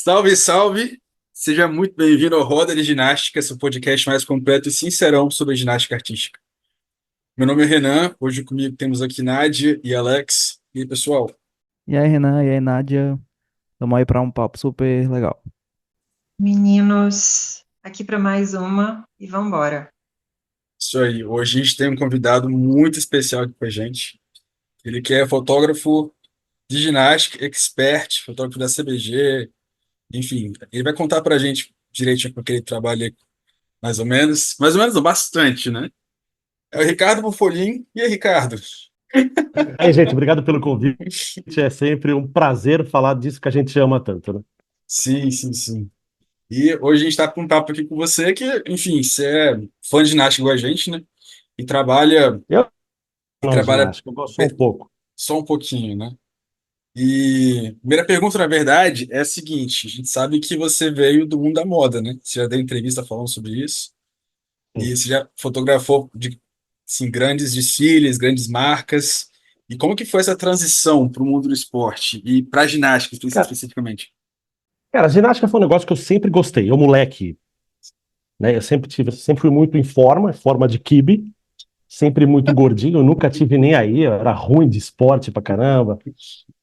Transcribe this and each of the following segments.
Salve, salve! Seja muito bem-vindo ao Roda de Ginástica, seu podcast mais completo e sincerão sobre a ginástica artística. Meu nome é Renan, hoje comigo temos aqui Nádia e Alex. E aí, pessoal? E aí, Renan, e aí, Nádia, vamos aí para um papo super legal. Meninos, aqui para mais uma e vambora. Isso aí, hoje a gente tem um convidado muito especial aqui com a gente. Ele que é fotógrafo de ginástica, expert, fotógrafo da CBG, enfim. Ele vai contar pra gente direitinho com que ele trabalha, mais ou menos não, bastante, né? É o Ricardo Bufolin. E aí, Ricardo? Aí, gente, obrigado pelo convite. É sempre um prazer falar disso que a gente ama tanto, né? Sim, sim, sim. E hoje a gente está com um papo aqui com você que, enfim, você é fã de ginástica igual a gente, né? E trabalha, Eu e não de trabalha ginástica, eu gosto só um pe- pouco. só um pouquinho, né? E primeira pergunta, na verdade, é a seguinte: a gente sabe que você veio do mundo da moda, né? Você já deu entrevista falando sobre isso, e Sim. você já fotografou de, assim, grandes desfiles, grandes marcas. E como que foi essa transição para o mundo do esporte e para a ginástica Cara, especificamente? cara, ginástica foi um negócio que eu sempre gostei. Eu, moleque, né? Sempre fui muito em forma de quibe, sempre muito gordinho, eu nunca tive nem aí, eu era ruim de esporte pra caramba,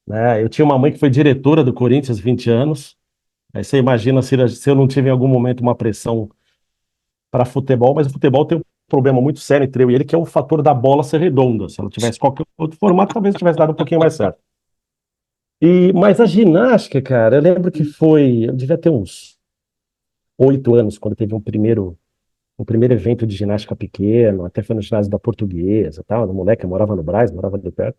né? Eu tinha uma mãe que foi diretora do Corinthians 20 anos. Aí você imagina se eu não tive em algum momento uma pressão para futebol, mas o futebol tem um problema muito sério entre eu e ele, que é o fator da bola ser redonda. Se ela tivesse qualquer outro formato, talvez tivesse dado um pouquinho mais certo. Mas a ginástica, cara, eu lembro que eu devia ter uns 8 anos, quando teve um primeiro evento de ginástica pequeno, até foi no ginásio da Portuguesa, tal, no moleque, eu morava no Brás, morava ali perto.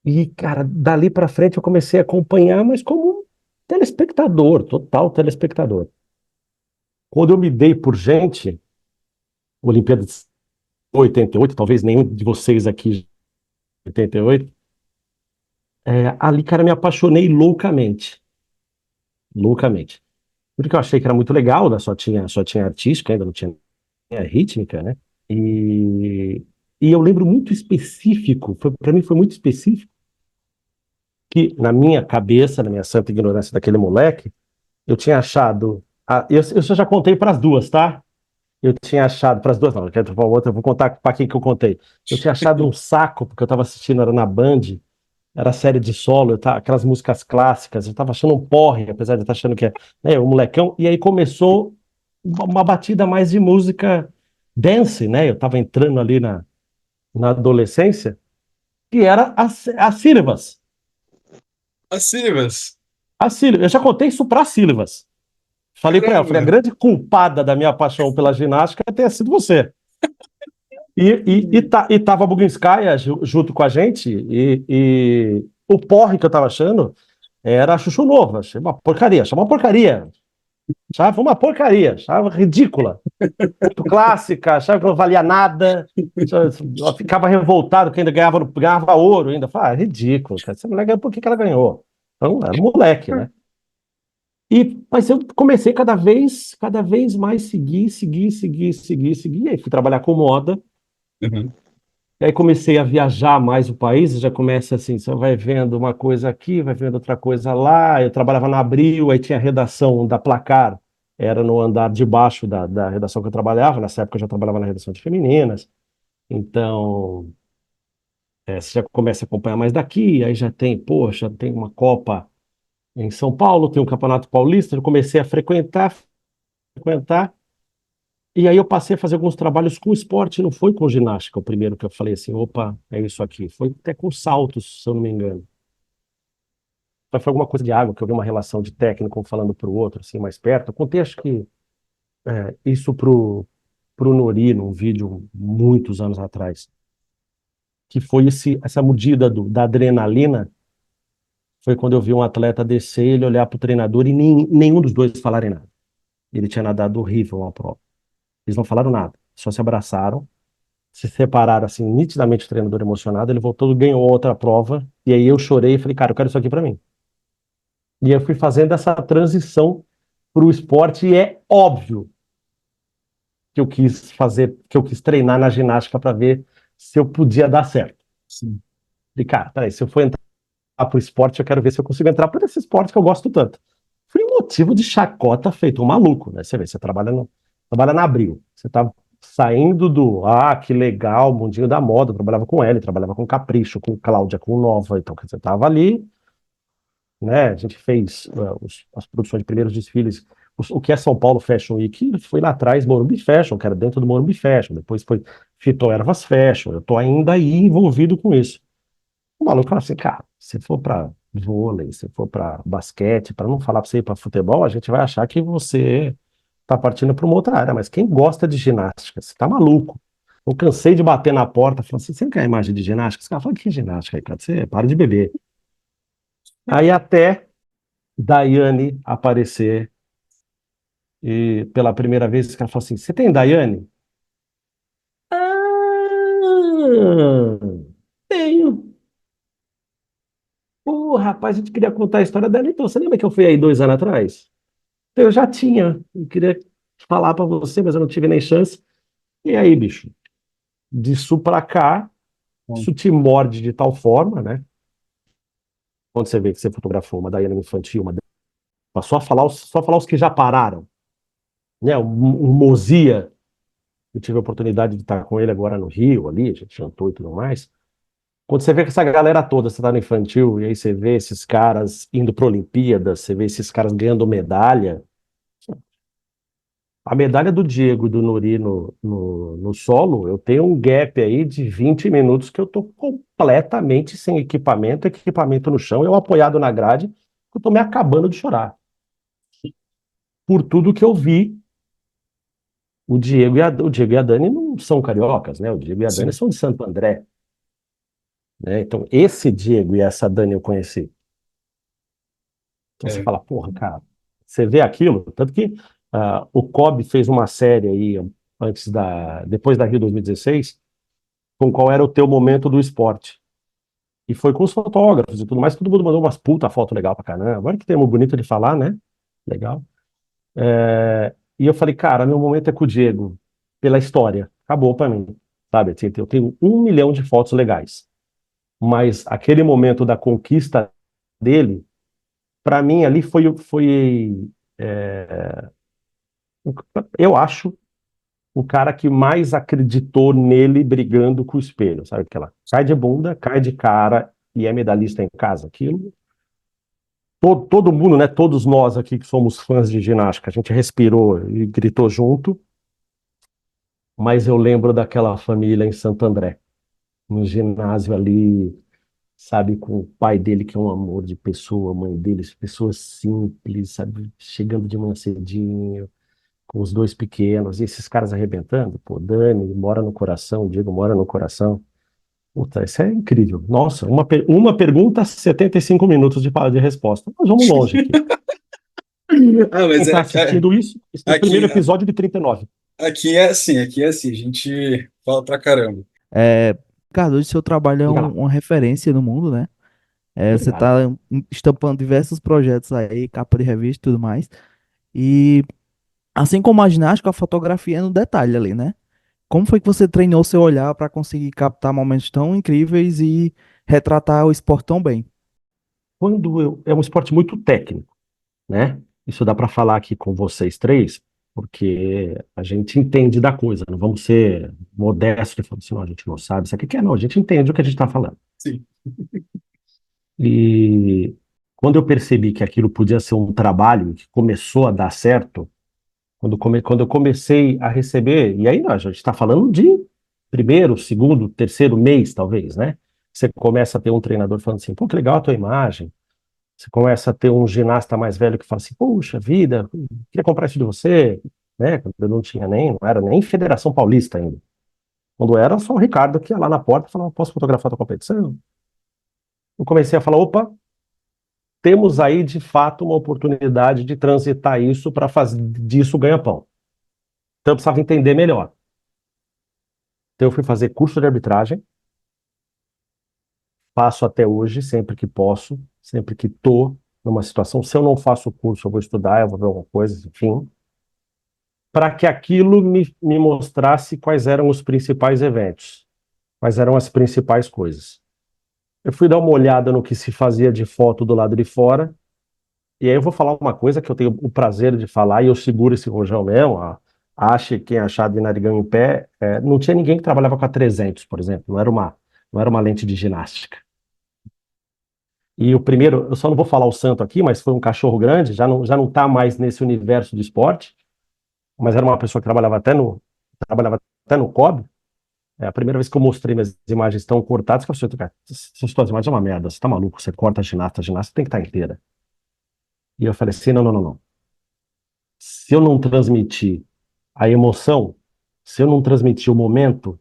E, cara, dali pra frente eu comecei a acompanhar, mas como telespectador, total telespectador. Quando eu me dei por gente, Olimpíada de 88, talvez nenhum de vocês aqui 88, ali, cara, me apaixonei loucamente. Loucamente. Porque eu achei que era muito legal, né? Só tinha artística, ainda não tinha rítmica, né? E, e eu lembro muito específico, para mim foi muito específico, que na minha cabeça, na minha santa ignorância daquele moleque, eu tinha achado. Eu já contei para as duas, tá? Eu tinha achado, para as duas, não, eu quero falar outra, eu vou contar para quem que eu contei. Eu tinha achado um saco, porque eu estava assistindo, era na Band, era série de solo, aquelas músicas clássicas, eu tava achando um porre, apesar de eu estar achando que é, né, um molecão, e aí começou uma batida mais de música dance, né? Eu tava entrando ali na adolescência, que era as sílabas. As Silvas. As sílabas. Eu já contei isso para sílabas. Falei para ela, falei, a Caramba! grande culpada da minha paixão pela ginástica ter sido você. E tava a Buginskaya junto com a gente, e o porre que eu tava achando era Chuchu Novo. Achei uma porcaria, achava uma porcaria. Achava uma porcaria, achava ridícula. Muito clássica, achava que não valia nada. Eu ficava revoltado que ainda ganhava ouro ainda. Falei, ridículo, cara. Essa mulher ganhou, por que que ela ganhou? Então, era um moleque, né? Mas eu comecei cada vez mais seguir. E aí fui trabalhar com moda. Uhum. E aí comecei a viajar mais o país, já começa assim, você vai vendo uma coisa aqui, vai vendo outra coisa lá. Eu trabalhava na Abril, aí tinha a redação da Placar, era no andar de baixo da redação que eu trabalhava. Nessa época eu já trabalhava na redação de femininas. Então, você já começa a acompanhar mais daqui, aí já tem, poxa, tem uma Copa em São Paulo, tem um Campeonato Paulista. Eu comecei a frequentar. E aí eu passei a fazer alguns trabalhos com esporte, não foi com ginástica o primeiro que eu falei assim, opa, é isso aqui. Foi até com saltos, se eu não me engano. Mas foi alguma coisa de água, que eu vi uma relação de técnico um falando para o outro, assim, mais perto. Eu contei, acho que, isso pro Nori, num vídeo muitos anos atrás, que foi essa medida da adrenalina. Foi quando eu vi um atleta descer, ele olhar para o treinador e nenhum dos dois falarem nada. Ele tinha nadado horrível uma prova. Eles não falaram nada, só se abraçaram, se separaram assim, nitidamente, o treinador emocionado. Ele voltou, ganhou outra prova, e aí eu chorei e falei, cara, eu quero isso aqui pra mim. E eu fui fazendo essa transição pro esporte, e é óbvio que eu quis fazer, que eu quis treinar na ginástica para ver se eu podia dar certo. Sim. E, cara, peraí, se eu for entrar pro esporte, eu quero ver se eu consigo entrar por esse esporte que eu gosto tanto. Fui motivo de chacota feito um maluco, né? Você vê, você trabalha na Abril, você tá saindo que legal, mundinho da moda, eu trabalhava com L, trabalhava com Capricho, com Cláudia, com Nova, então você tava ali, né? A gente fez as produções de primeiros desfiles, o que é São Paulo Fashion Week, foi lá atrás Morumbi Fashion, que era dentro do Morumbi Fashion, depois foi Fito Ervas Fashion, eu tô ainda aí envolvido com isso. O maluco fala assim, cara, se for pra vôlei, se for pra basquete, pra não falar pra você ir pra futebol, a gente vai achar que você tá partindo pra uma outra área, mas quem gosta de ginástica, você tá maluco. Eu cansei de bater na porta, falando assim, você não quer imagem de ginástica? Os caras falam, que ginástica, Ricardo? Você para de beber. Aí até Daiane aparecer, e pela primeira vez, os caras falam assim, você tem Daiane? Ah, tenho. Pô, rapaz, a gente queria contar a história dela. Então, você lembra que eu fui aí 2 anos atrás? Então, eu já tinha. Eu queria falar pra você, mas eu não tive nem chance. E aí, bicho? Disso pra cá, Bom, isso te morde de tal forma, né? Quando você vê que você fotografou uma Daiane infantil, só falar os que já pararam, né? O Mozia, eu tive a oportunidade de estar com ele agora no Rio, ali, a gente jantou e tudo mais. Quando você vê que essa galera toda, você tá no infantil, e aí você vê esses caras indo para Olimpíadas, você vê esses caras ganhando medalha. A medalha do Diego e do Nuri no solo, eu tenho um gap aí de 20 minutos que eu tô completamente sem equipamento no chão, eu apoiado na grade, eu tô me acabando de chorar. Por tudo que eu vi, o Diego e a Dani não são cariocas, né? O Diego e a Dani sim, são de Santo André, né? Então, esse Diego e essa Dani eu conheci. Então você é, fala, porra, cara, você vê aquilo, tanto que o Kobe fez uma série aí depois da Rio 2016, com qual era o teu momento do esporte. E foi com os fotógrafos e tudo mais, todo mundo mandou umas puta foto legal pra caramba. Olha que termo bonito de falar, né? Legal. E eu falei, cara, meu momento é com o Diego, pela história. Acabou pra mim, sabe? Assim, eu tenho 1 milhão de fotos legais, mas aquele momento da conquista dele, pra mim ali foi eu acho o cara que mais acreditou nele brigando com o espelho, sabe aquela? Cai de bunda, cai de cara e é medalhista em casa. Aquilo. Todo mundo, né? Todos nós aqui que somos fãs de ginástica, a gente respirou e gritou junto, mas eu lembro daquela família em Santo André, no ginásio ali, sabe, com o pai dele, que é um amor de pessoa, a mãe dele, pessoas simples, sabe, chegando de manhã cedinho com os dois pequenos, e esses caras arrebentando, pô, Dani mora no coração, Diego mora no coração. Puta, isso é incrível. Nossa, uma pergunta, 75 minutos de resposta. Nós vamos longe aqui. Ah, Quem mas está assistindo isso, esse é o aqui, primeiro episódio de 39. aqui é assim, a gente fala pra caramba. É, Ricardo, hoje seu trabalho é Diga lá. uma referência no mundo, né? Você Obrigado. está estampando diversos projetos aí, capa de revista e tudo mais. E assim como a ginástica, a fotografia é no detalhe ali, né? Como foi que você treinou seu olhar para conseguir captar momentos tão incríveis e retratar o esporte tão bem? É um esporte muito técnico, né? Isso dá para falar aqui com vocês três, porque a gente entende da coisa. Não vamos ser modestos e falar assim, não, a gente não sabe isso aqui que é, não. A gente entende o que a gente está falando. Sim. E quando eu percebi que aquilo podia ser um trabalho que começou a dar certo, quando eu comecei a receber, e aí a gente está falando de primeiro, segundo, terceiro mês, talvez, né? Você começa a ter um treinador falando assim, pô, que legal a tua imagem. Você começa a ter um ginasta mais velho que fala assim, puxa vida, queria comprar isso de você, né? Quando eu não era nem Federação Paulista ainda. Quando era só o Ricardo que ia lá na porta e falava, posso fotografar a tua competição? Eu comecei a falar, opa, temos aí de fato uma oportunidade de transitar isso para fazer disso ganha-pão. Então eu precisava entender melhor. Então eu fui fazer curso de arbitragem, faço até hoje, sempre que posso, sempre que estou numa situação. Se eu não faço o curso, eu vou estudar, eu vou ver alguma coisa, enfim, para que aquilo me mostrasse quais eram os principais eventos, quais eram as principais coisas. Eu fui dar uma olhada no que se fazia de foto do lado de fora, E aí eu vou falar uma coisa que eu tenho o prazer de falar, e eu seguro esse rojão mesmo, ache quem achar de narigão em pé, não tinha ninguém que trabalhava com a 300, por exemplo, não era uma lente de ginástica. E o primeiro, eu só não vou falar o santo aqui, mas foi um cachorro grande, já não está mais nesse universo do esporte, mas era uma pessoa que trabalhava até no COB. A primeira vez que eu mostrei minhas imagens tão cortadas, que eu falei, cara, essas tuas imagens é uma merda, você tá maluco, você corta a ginasta tem que estar inteira. E eu falei assim, não, não, não, não. Se eu não transmitir a emoção, se eu não transmitir o momento,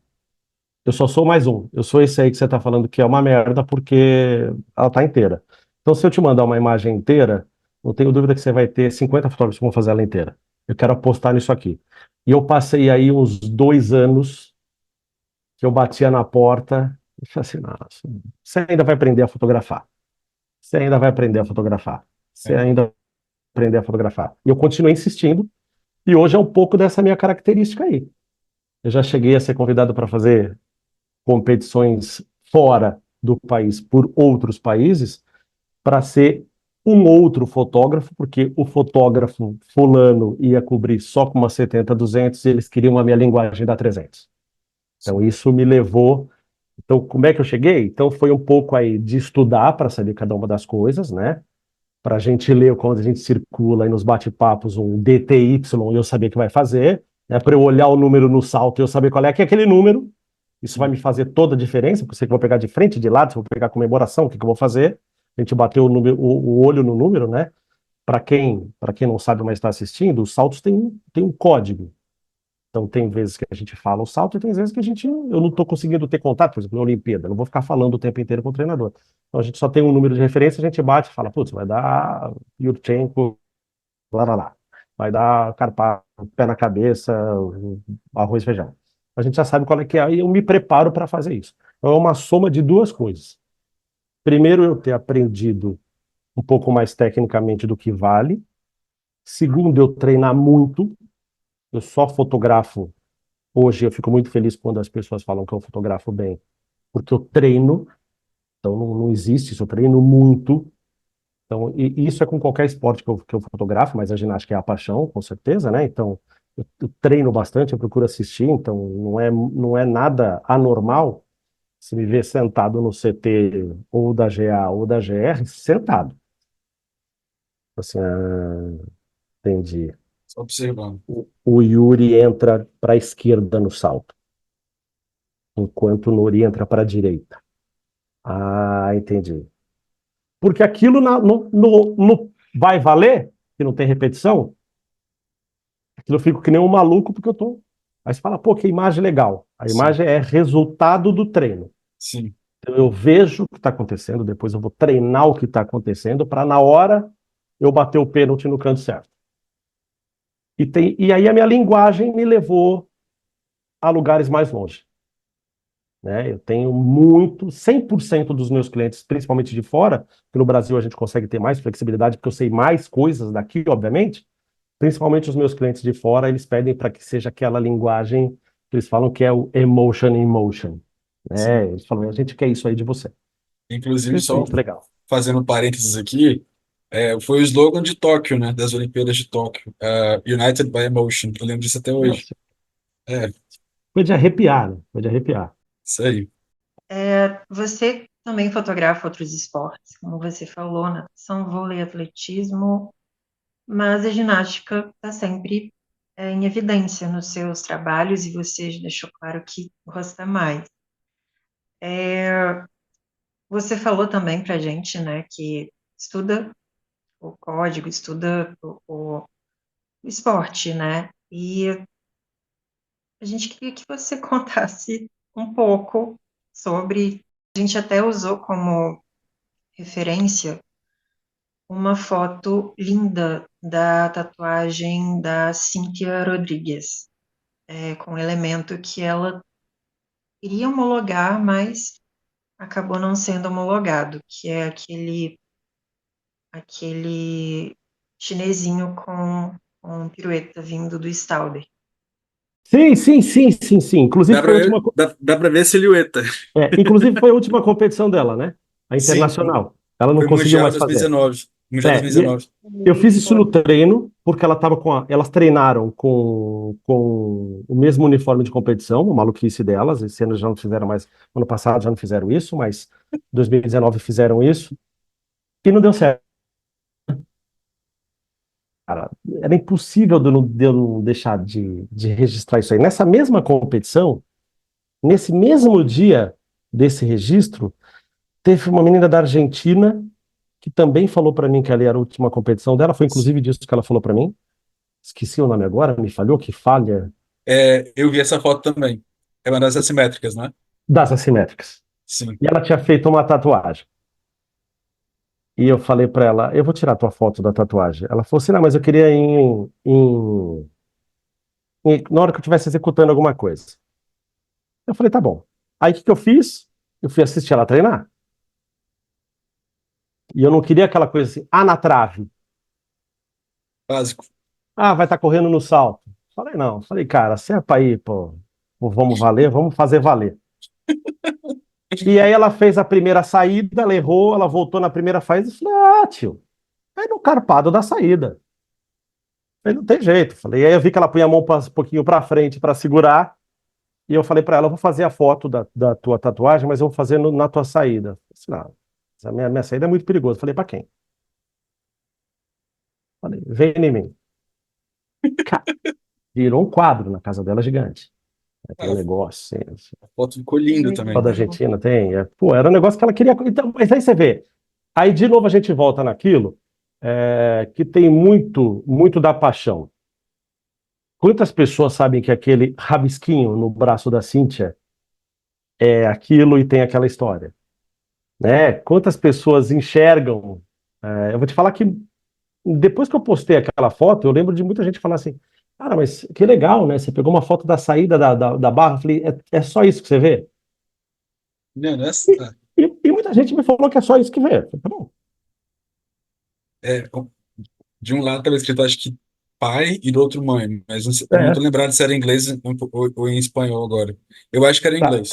eu só sou mais um. Eu sou esse aí que você tá falando que é uma merda porque ela tá inteira. Então, se eu te mandar uma imagem inteira, não tenho dúvida que você vai ter 50 fotógrafos que vão fazer ela inteira. Eu quero apostar nisso aqui. E eu passei aí uns 2 anos que eu batia na porta e falei assim, nossa, você ainda vai aprender a fotografar. Você ainda vai aprender a fotografar. Você É. ainda vai aprender a fotografar. E eu continuei insistindo, e hoje é um pouco dessa minha característica aí. Eu já cheguei a ser convidado para fazer competições fora do país por outros países para ser um outro fotógrafo, porque o fotógrafo fulano ia cobrir só com uma 70-200 e eles queriam a minha linguagem da 300. Então isso me levou. Então como é que eu cheguei? Então foi um pouco aí de estudar para saber cada uma das coisas, né? Para a gente ler quando a gente circula e nos bate-papos um DTY e eu saber que vai fazer, né? Para eu olhar o número no salto e eu saber qual é que é aquele número. Isso vai me fazer toda a diferença, porque eu sei que eu vou pegar de frente, de lado, se eu vou pegar comemoração, o que que eu vou fazer? A gente bateu o olho no número, né? Para quem não sabe, mas está assistindo, os saltos têm um código. Então, tem vezes que a gente fala o salto e tem vezes que eu não estou conseguindo ter contato, por exemplo, na Olimpíada. Eu não vou ficar falando o tempo inteiro com o treinador. Então, a gente só tem um número de referência, a gente bate e fala, putz, vai dar Yurchenko, lá, lá, lá. Vai dar Carpado, pé na cabeça, arroz e feijão. A gente já sabe qual é que é, e eu me preparo para fazer isso. Então, é uma soma de duas coisas. Primeiro, eu ter aprendido um pouco mais tecnicamente do que vale. Segundo, eu treinar muito. Eu só fotografo. Hoje eu fico muito feliz quando as pessoas falam que eu fotografo bem, porque eu treino. Então não existe isso, eu treino muito. Então, e isso é com qualquer esporte que eu fotografo, mas a ginástica é a paixão, com certeza, né? Então, eu treino bastante, eu procuro assistir, então não é nada anormal se me ver sentado no CT ou da GA ou da GR, sentado. Assim, entendi. Só observando. O Yuri entra para a esquerda no salto, enquanto o Nori entra para a direita. Ah, entendi. Porque aquilo no vai valer, que não tem repetição, aquilo eu fico que nem um maluco porque eu tô. Aí você fala, pô, que imagem legal. A Sim, imagem é resultado do treino. sim. Então eu vejo o que está acontecendo, depois eu vou treinar o que está acontecendo para na hora eu bater o pênalti no canto certo. E aí a minha linguagem me levou a lugares mais longe. Né? Eu tenho 100% dos meus clientes, principalmente de fora, que no Brasil a gente consegue ter mais flexibilidade, porque eu sei mais coisas daqui, obviamente. Principalmente os meus clientes de fora, eles pedem para que seja aquela linguagem que eles falam que é o emotion in motion. Né? Sim. Eles falam, a gente quer isso aí de você. Inclusive, só Perfeito. Muito legal. fazendo um parênteses aqui, foi o slogan de Tóquio, né? Das Olimpíadas de Tóquio. United by Emotion. Eu lembro disso até hoje. Nossa, É, foi de arrepiar, né? Foi de arrepiar. isso aí. Você também fotografa outros esportes, como você falou, natação, vôlei, atletismo, mas a ginástica está sempre em evidência nos seus trabalhos e você já deixou claro que gosta mais. Você falou também para a gente, né, que estuda o código, estuda o esporte, né? E a gente queria que você contasse um pouco sobre. A gente até usou como referência uma foto linda da tatuagem da Cíntia Rodrigues, com um elemento que ela iria homologar, mas acabou não sendo homologado, que é aquele chinesinho com pirueta vindo do Stauber. Sim, sim, sim, sim, sim. Inclusive Dá pra foi a ver, última, dá pra ver a silhueta. inclusive foi a última competição dela, né? A Sim, internacional. Ela não foi conseguiu Mundial mais fazer. 2019. Mundial É, e 2019. eu fiz isso no treino, porque elas treinaram com o mesmo uniforme de competição, uma maluquice delas. Esse ano já não fizeram mais, ano passado já não fizeram isso, mas 2019 fizeram isso e não deu certo. Cara, era impossível de eu não deixar de registrar isso aí. Nessa mesma competição, nesse mesmo dia desse registro, teve uma menina da Argentina que também falou para mim que ali era a última competição dela. Foi inclusive disso que ela falou para mim. Esqueci o nome agora, me falhou, que falha. Eu vi essa foto também. É uma das assimétricas, né? Das assimétricas. Sim. E ela tinha feito uma tatuagem. E eu falei para ela, eu vou tirar tua foto da tatuagem. Ela falou assim, não, mas eu queria na hora que eu estivesse executando alguma coisa. Eu falei, tá bom. Aí o que que eu fiz? Eu fui assistir ela treinar. E eu não queria aquela coisa assim, na trave. Básico. Vai estar correndo no salto. Falei, não. Falei, cara, se é pra ir, pô, vamos valer, vamos fazer valer. E aí ela fez a primeira saída, ela errou, ela voltou na primeira fase e falei, tio, é no carpado da saída. Aí não tem jeito. Falei, aí eu vi que ela punha a mão um pouquinho pra frente pra segurar, e eu falei pra ela, eu vou fazer a foto da tua tatuagem, mas eu vou fazer na tua saída. Eu falei, não, essa minha saída é muito perigosa. Falei, pra quem? Falei, vem em mim. Cara, virou um quadro na casa dela gigante. Aí tem um A negócio, assim, foto ficou linda Muito só também. da legal. Argentina tem. Pô, era um negócio que ela queria. Então, mas aí você vê. Aí de novo a gente volta naquilo que tem muito, muito da paixão. Quantas pessoas sabem que aquele rabisquinho no braço da Cíntia é aquilo e tem aquela história, né? Quantas pessoas enxergam? Eu vou te falar que depois que eu postei aquela foto, eu lembro de muita gente falar assim: cara, mas que legal, né? Você pegou uma foto da saída da barra. Eu falei: é só isso que você vê? Não, não E muita gente me falou que é só isso que vê. Eu falei, tá bom. é, de um lado estava escrito, acho que pai, e do outro mãe, mas eu não tô É, lembrado se era em inglês ou em espanhol agora. Eu acho que era em tá, inglês.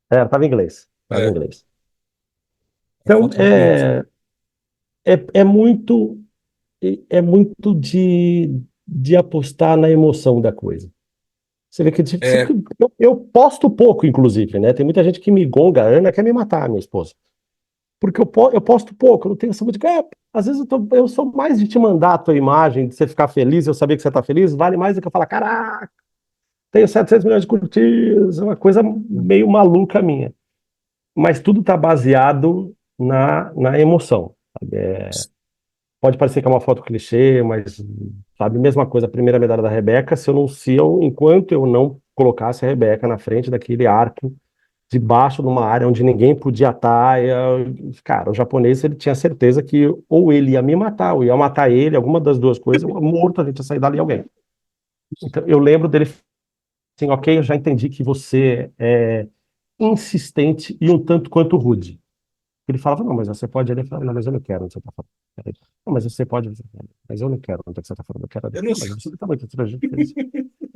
tá, tava em inglês. Tava em É, inglês. a Então, foto muito bonita. é muito, é muito de apostar na emoção da coisa. Você vê que É, eu posto pouco, inclusive, né? Tem muita gente que me gonga, a Ana quer me matar, minha esposa. Porque eu posto pouco, eu não tenho essa muito. Às vezes eu sou mais de te mandar a tua imagem, de você ficar feliz, eu saber que você está feliz, vale mais do que eu falar, caraca, tenho 700 milhões de curtidas, é uma coisa meio maluca minha. Mas tudo está baseado na emoção. Sabe? Pode parecer que é uma foto clichê, mas, sabe, mesma coisa, a primeira medalha da Rebeca, enquanto eu não colocasse a Rebeca na frente daquele arco, debaixo de uma área onde ninguém podia estar, cara, o japonês, ele tinha certeza que ou ele ia me matar, ou ia matar ele, alguma das duas coisas, ou morto, a gente ia sair dali alguém. Então, eu lembro dele assim, ok, eu já entendi que você é insistente e um tanto quanto rude. Ele falava, não, mas você pode. Ele falava, não, mas eu não quero onde você está falando. Não, mas você pode. Mas eu não quero onde você está falando. Eu quero ali. eu não Não, mas sei. você está muito estrangeiro.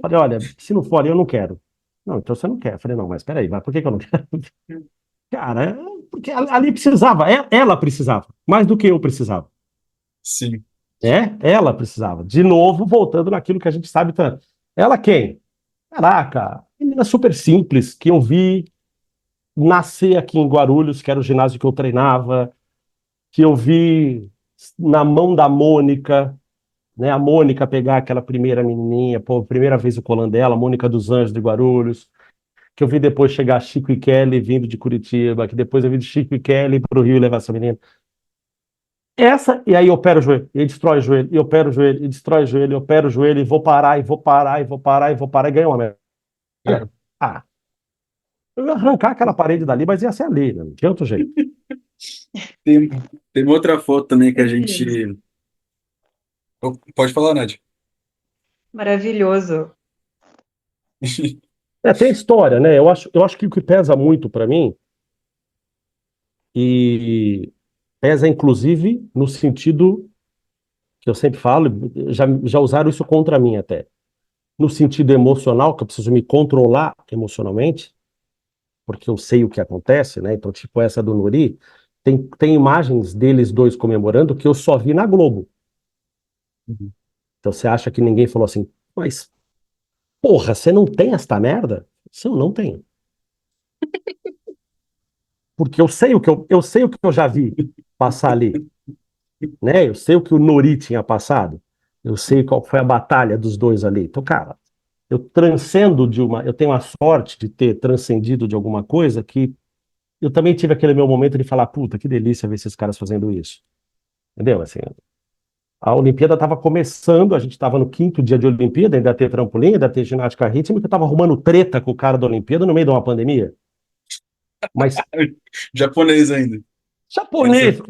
Falei, olha, se não for, eu não quero. Não, então você não quer. Falei, não, mas peraí, mas por que que eu não quero? Cara, porque ali precisava, ela precisava, mais do que eu precisava. Sim. Ela precisava. De novo, voltando naquilo que a gente sabe tanto. Ela quem? Caraca, menina super simples, que eu vi nascer aqui em Guarulhos, que era o ginásio que eu treinava, que eu vi na mão da Mônica, né? A Mônica pegar aquela primeira menininha, pô, primeira vez o colã dela, a Mônica dos Anjos de Guarulhos, que eu vi depois chegar Chico e Kelly vindo de Curitiba, que depois eu vi de Chico e Kelly para o Rio levar essa menina. E aí eu opero o joelho, e destrói o joelho, e opero o joelho, e destrói o joelho, e opero o joelho, e vou parar, e vou parar, e vou parar, e vou parar, e ganhar uma É. medalha. Ah, eu ia arrancar aquela parede dali, mas ia ser ali, né? Não tinha outro jeito. Tem, tem uma outra foto também que a Maravilhoso. gente. Oh, pode falar, Nádia. Maravilhoso. Tem história, né? Eu acho que o que pesa muito para mim, e pesa inclusive no sentido que eu sempre falo, já usaram isso contra mim até, no sentido emocional, que eu preciso me controlar emocionalmente, porque eu sei o que acontece, né? Então, tipo essa do Nuri, Tem imagens deles dois comemorando que eu só vi na Globo. Uhum. Então você acha que ninguém falou assim, mas, porra, você não tem esta merda? Isso eu não tenho. Porque eu sei o que eu já vi passar ali, né? Eu sei o que o Nori tinha passado. Eu sei qual foi a batalha dos dois ali. Então, cara, eu tenho a sorte de ter transcendido de alguma coisa que eu também tive aquele meu momento de falar, puta, que delícia ver esses caras fazendo isso. Entendeu? Assim, a Olimpíada estava começando, a gente estava no 5º dia de Olimpíada, ainda ia ter trampolim, ainda ia ter ginástica rítmica, eu estava arrumando treta com o cara da Olimpíada no meio de uma pandemia. Mas Japonês ainda. Eles japonês, são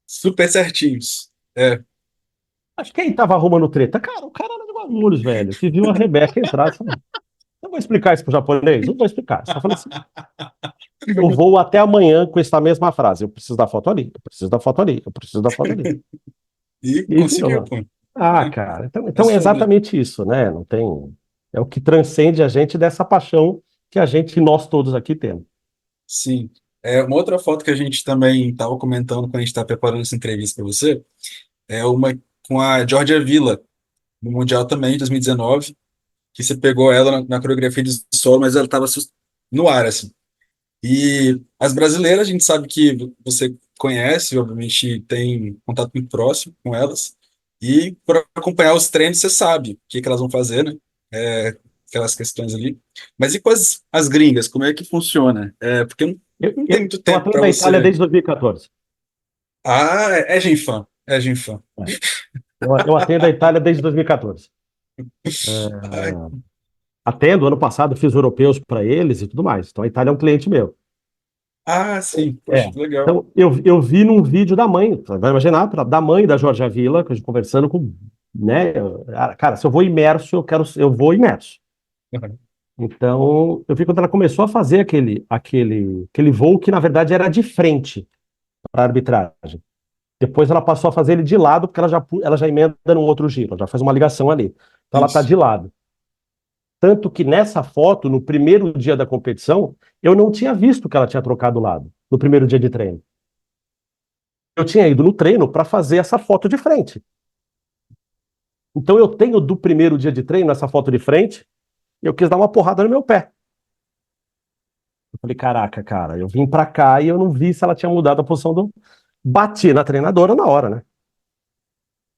super certinhos. É. acho que quem estava arrumando treta? Cara, o cara era de Guarulhos, velho, que viu a Rebeca entrar. Eu vou explicar isso pro japonês? Eu vou explicar. Só falei assim, eu vou até amanhã com essa mesma frase. Eu preciso da foto ali, eu preciso da foto ali, eu preciso da foto ali. E E conseguiu, virou. pô. Ah, É, cara, então, é então é sobre. exatamente isso, né? Não tem. É o que transcende a gente dessa paixão que nós todos aqui temos. Sim. É, uma outra foto que a gente também estava comentando quando a gente está preparando essa entrevista para você é uma com a Georgia Villa, no Mundial também, de 2019, que você pegou ela na coreografia de solo, mas ela estava no ar, assim. E as brasileiras, a gente sabe que você conhece, obviamente tem contato muito próximo com elas. E por acompanhar os treinos, você sabe o que elas vão fazer, né? É, aquelas questões ali. Mas e com as gringas, como é que funciona? É, porque não tem muito Eu tempo atuo para na Itália você. desde 2014. Ah, é Genfan, é Genfan. É. Eu atendo a Itália desde 2014. Ai, Atendo, ano passado fiz europeus para eles e tudo mais. Então a Itália é um cliente meu. ah, sim, poxa, É. que legal. Então eu vi num vídeo da mãe, você vai imaginar, da mãe da Georgia Villa, que a gente conversando com, né? Cara, se eu vou imerso, eu vou imerso. Então, eu vi quando ela começou a fazer aquele voo que, na verdade, era de frente para a arbitragem. Depois ela passou a fazer ele de lado, porque ela já emenda no outro giro, ela já faz uma ligação ali. Então ela está Isso. de lado. Tanto que nessa foto, no primeiro dia da competição, eu não tinha visto que ela tinha trocado o lado, no primeiro dia de treino. Eu tinha ido no treino para fazer essa foto de frente. Então eu tenho do primeiro dia de treino essa foto de frente, e eu quis dar uma porrada no meu pé. Eu falei, caraca, cara, eu vim pra cá e eu não vi se ela tinha mudado a posição do. Bati na treinadora na hora, né?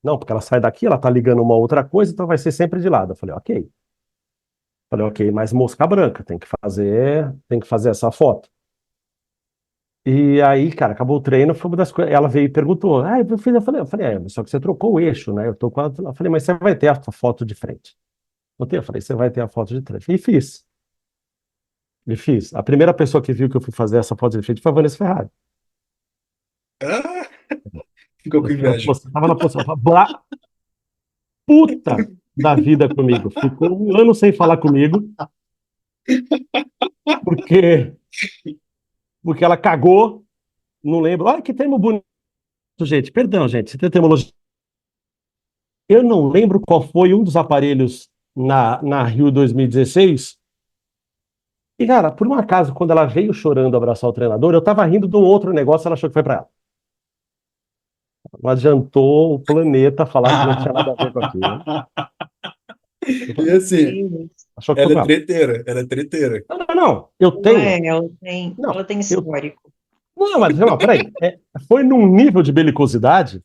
Não, porque ela sai daqui, ela tá ligando uma outra coisa, então vai ser sempre de lado. Eu falei, ok. Falei, ok, mas mosca branca, tem que fazer essa foto. E aí, cara, acabou o treino, foi uma das coisas. Ela veio e perguntou, eu falei, só que você trocou o eixo, né? Eu falei, mas você vai ter a foto de frente. Não tem? Eu falei, você vai ter a foto de frente. E fiz. E fiz. A primeira pessoa que viu que eu fui fazer essa foto de frente foi a Vanessa Ferrari. Ah, ficou com Ela inveja. tava na posição, puta da vida comigo. Ficou um ano sem falar comigo, porque, porque ela cagou, não lembro. Olha que termo bonito, gente. Perdão, gente, se tem termologia. Eu não lembro qual foi um dos aparelhos na Rio 2016. E, cara, por um acaso, quando ela veio chorando abraçar o treinador, eu tava rindo de um outro negócio, ela achou que foi pra ela. Não adiantou o planeta falar que não tinha nada a ver com aquilo. E assim, Deus. Achou que foi ela é com ela. treteira, ela é treteira. Não, não, não. Eu Não tenho. é, ela Não, tem eu. histórico. Não, mas não, peraí. Foi num nível de belicosidade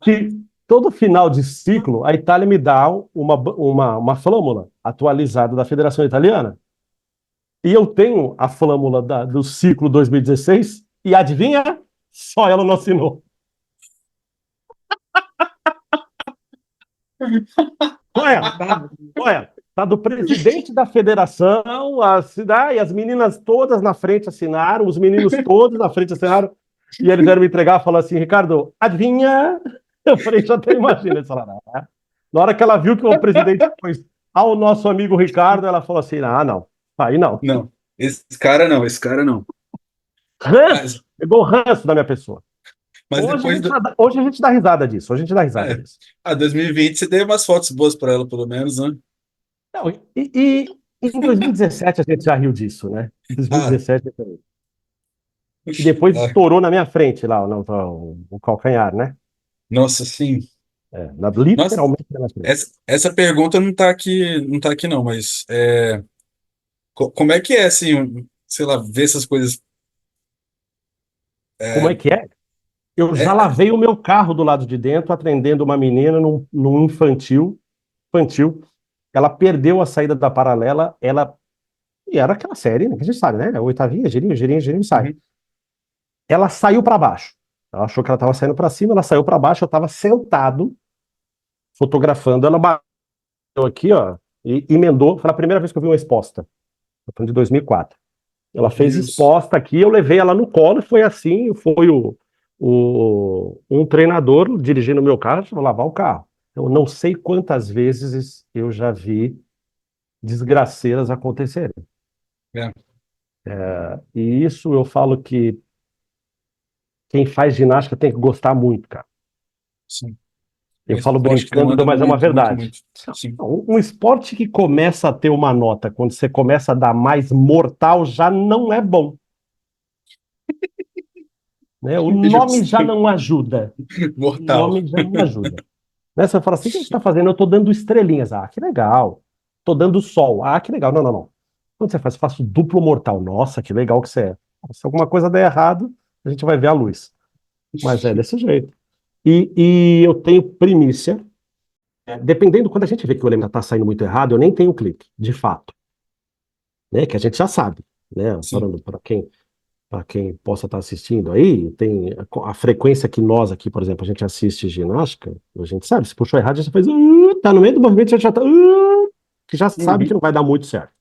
que todo final de ciclo a Itália me dá uma flâmula atualizada da Federação Italiana. E eu tenho a flâmula do ciclo 2016 e adivinha? Só ela não assinou. Só ela. Babado. Só ela. Tá do presidente da federação, e as meninas todas na frente assinaram, os meninos todos na frente assinaram, e eles vieram me entregar e falaram assim, Ricardo, adivinha? Eu falei, já até imagina. Eles falaram, ah. Na hora que ela viu que o presidente pôs ao nosso amigo Ricardo, ela falou assim, ah, não, aí não. Não, esse cara não, esse cara não. Ranço, Mas, pegou o ranço da minha pessoa. mas Hoje a depois gente, do. dá- hoje a gente dá risada disso, hoje a gente dá risada É, disso. 2020 você deu umas fotos boas para ela, pelo menos, né? Não, e em 2017 a gente já riu disso, né? Ah, 2017 também. e depois Ah, estourou na minha frente lá, não, o calcanhar, né? nossa, sim. Nossa, Literalmente na minha frente. essa pergunta não tá aqui não, mas como é que é, assim, sei lá, ver essas coisas? Como É, é que é? Eu já é, lavei o meu carro do lado de dentro, atendendo uma menina num infantil. Ela perdeu a saída da paralela, e era aquela série, né, que a gente sabe, né? Oitavinha, girinho, girinho, girinho, sai. uhum, Ela saiu para baixo. Ela achou que ela estava saindo para cima, ela saiu para baixo, eu estava sentado, fotografando, ela bateu aqui, ó, e emendou. Foi a primeira vez que eu vi uma exposta. Eu falando de 2004. Ela meu fez Deus. exposta aqui, eu levei ela no colo e foi assim, foi um treinador dirigindo o meu carro, vou lavar o carro. Eu não sei quantas vezes eu já vi desgraceiras acontecerem. É, E isso eu falo que quem faz ginástica tem que gostar muito, cara. sim. É Eu um falo esporte que brincando, demanda mas é uma muito, muito, verdade. muito. Sim. Um esporte que começa a ter uma nota quando você começa a dar mais mortal já não é bom, né? O nome já não ajuda. O Mortal. nome já não ajuda. Né? Você fala assim, o que você está fazendo? Eu estou dando estrelinhas. Ah, que legal. Estou dando sol. Ah, que legal. Não, não, não. Quando você faz, faço duplo mortal. Nossa, que legal que você é. Se alguma coisa der errado, a gente vai ver a luz. Mas é desse jeito. E eu tenho primícia. Dependendo, quando a gente vê que o elemento está saindo muito errado, eu nem tenho clique, de fato. Né? Que a gente já sabe. Né? Sim. Falando para quem possa estar assistindo aí, tem a frequência que nós aqui, por exemplo, a gente assiste ginástica, a gente sabe, se puxou errado, já faz, tá no meio do movimento, já tá, que já sabe que Uhum. não vai dar muito certo.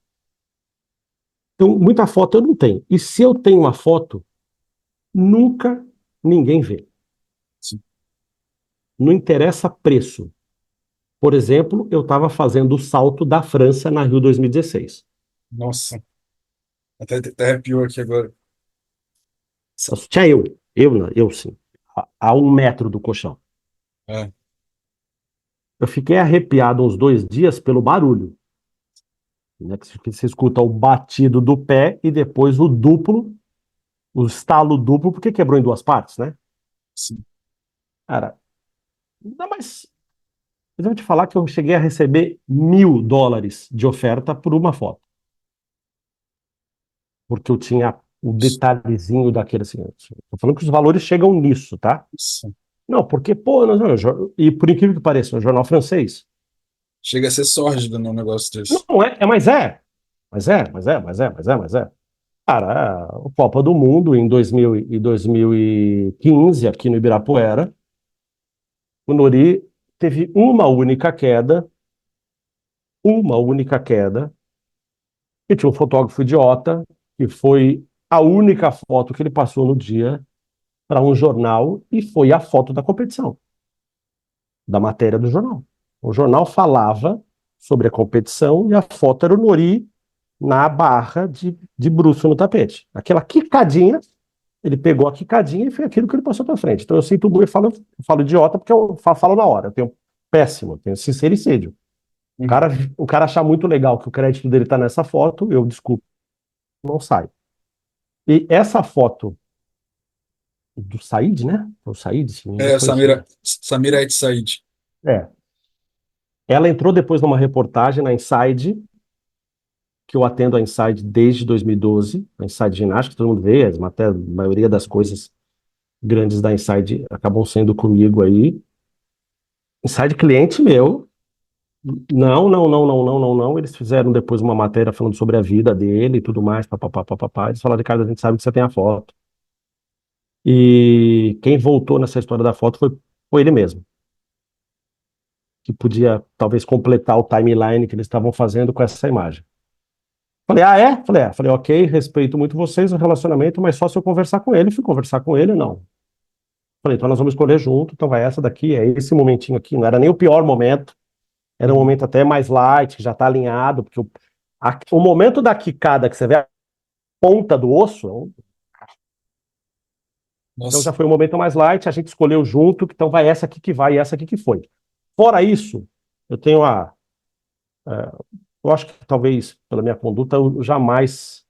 Então, muita foto eu não tenho. E se eu tenho uma foto, nunca ninguém vê. Sim. Não interessa preço. Por exemplo, eu estava fazendo o salto da França na Rio 2016. Nossa, até arrepiou aqui agora. Só tinha eu sim, a 1 metro do colchão. É, Eu fiquei arrepiado uns 2 dias pelo barulho. Né, que você escuta o batido do pé e depois o duplo, o estalo duplo, porque quebrou em duas partes, né? sim. Cara, não, mas eu vou te falar que eu cheguei a receber US$ 1.000 de oferta por uma foto, porque eu tinha o detalhezinho daquele assim. Tô falando que os valores chegam nisso, tá? Nossa. Não, porque, pô, e por incrível que pareça, é um jornal francês. Chega a ser sórdido num negócio desse. Não é, mas é. Mas é. Cara, a Copa do Mundo em 2015, aqui no Ibirapuera, o Nori teve uma única queda, e tinha um fotógrafo idiota, que foi a única foto que ele passou no dia para um jornal, e foi a foto da competição, da matéria do jornal. O jornal falava sobre a competição e a foto era o Nori na barra de bruço no tapete. Aquela quicadinha. Ele pegou a quicadinha e foi aquilo que ele passou para frente. Então eu sinto muito, eu falo idiota porque eu falo na hora. Eu tenho péssimo, eu tenho sincericídio. O Uhum. cara, o cara achar muito legal que o crédito dele tá nessa foto, eu desculpo, não sai. E essa foto do Said, né? O Said, se não me engano, É, foi isso, né? Samira Et Said. É. Ela entrou depois numa reportagem na Inside, que eu atendo a Inside desde 2012, a Inside Ginástica, todo mundo vê, até a maioria das coisas grandes da Inside acabam sendo comigo aí. Inside cliente meu. Não, não, não, não, não, não, não. Eles fizeram depois uma matéria falando sobre a vida dele e tudo mais, papapá, papapá. Eles falaram, Ricardo, a gente sabe que você tem a foto. E quem voltou nessa história da foto foi ele mesmo, que podia talvez completar o timeline que eles estavam fazendo com essa imagem. Falei, ah, é? Falei, ok, respeito muito vocês, o relacionamento, mas só se eu conversar com ele. Fui conversar com ele, não. Falei, então nós vamos escolher junto, então vai essa daqui, é esse momentinho aqui. Não era nem o pior momento. Era um Uhum. momento até mais light, que já está alinhado, porque o momento da quicada que você vê a ponta do osso, então Nossa. já foi um momento mais light, a gente escolheu junto, então vai essa aqui que vai e essa aqui que foi. Fora isso, eu tenho eu acho que talvez pela minha conduta eu jamais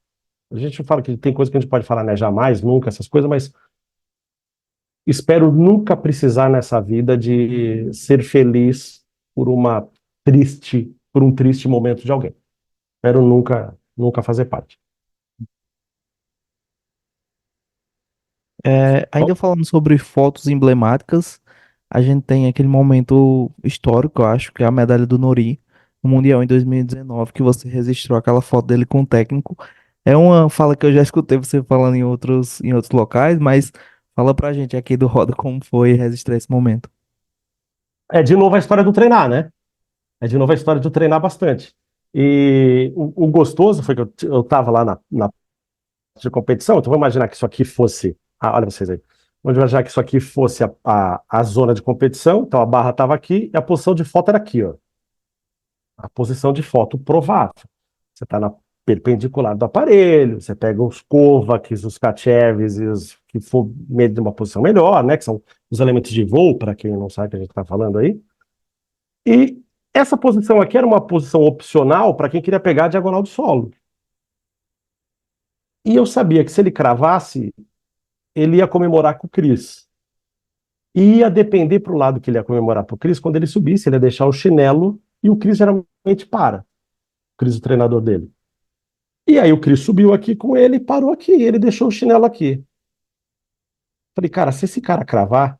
A gente fala que tem coisa que a gente pode falar, né? Jamais, nunca, essas coisas, mas espero nunca precisar nessa vida de ser feliz por por um triste momento de alguém. Espero nunca, nunca fazer parte. Ainda falando sobre fotos emblemáticas, a gente tem aquele momento histórico, eu acho, que é a medalha do Nori no Mundial em 2019, que você registrou aquela foto dele com o técnico. É uma fala que eu já escutei você falando em outros locais, mas fala pra gente aqui do Roda como foi registrar esse momento. É de novo a história do treinar, né? É de novo a história de eu treinar bastante. E o gostoso foi que eu tava lá na de competição, então vamos imaginar que isso aqui fosse. Ah, olha vocês aí. Vamos imaginar que isso aqui fosse a zona de competição, então a barra estava aqui e a posição de foto era aqui, ó. A posição de foto provável. Você está na perpendicular do aparelho, você pega os Kovacs, os Kacheves e os que for de uma posição melhor, né? Que são os elementos de voo, para quem não sabe o que a gente está falando aí. E essa posição aqui era uma posição opcional para quem queria pegar a diagonal do solo. E eu sabia que se ele cravasse, ele ia comemorar com o Cris. E ia depender para o lado que ele ia comemorar para o Cris, quando ele subisse, ele ia deixar o chinelo e o Cris geralmente para. O Cris, o treinador dele. E aí o Cris subiu aqui com ele e parou aqui. Ele deixou o chinelo aqui. Falei, cara, se esse cara cravar,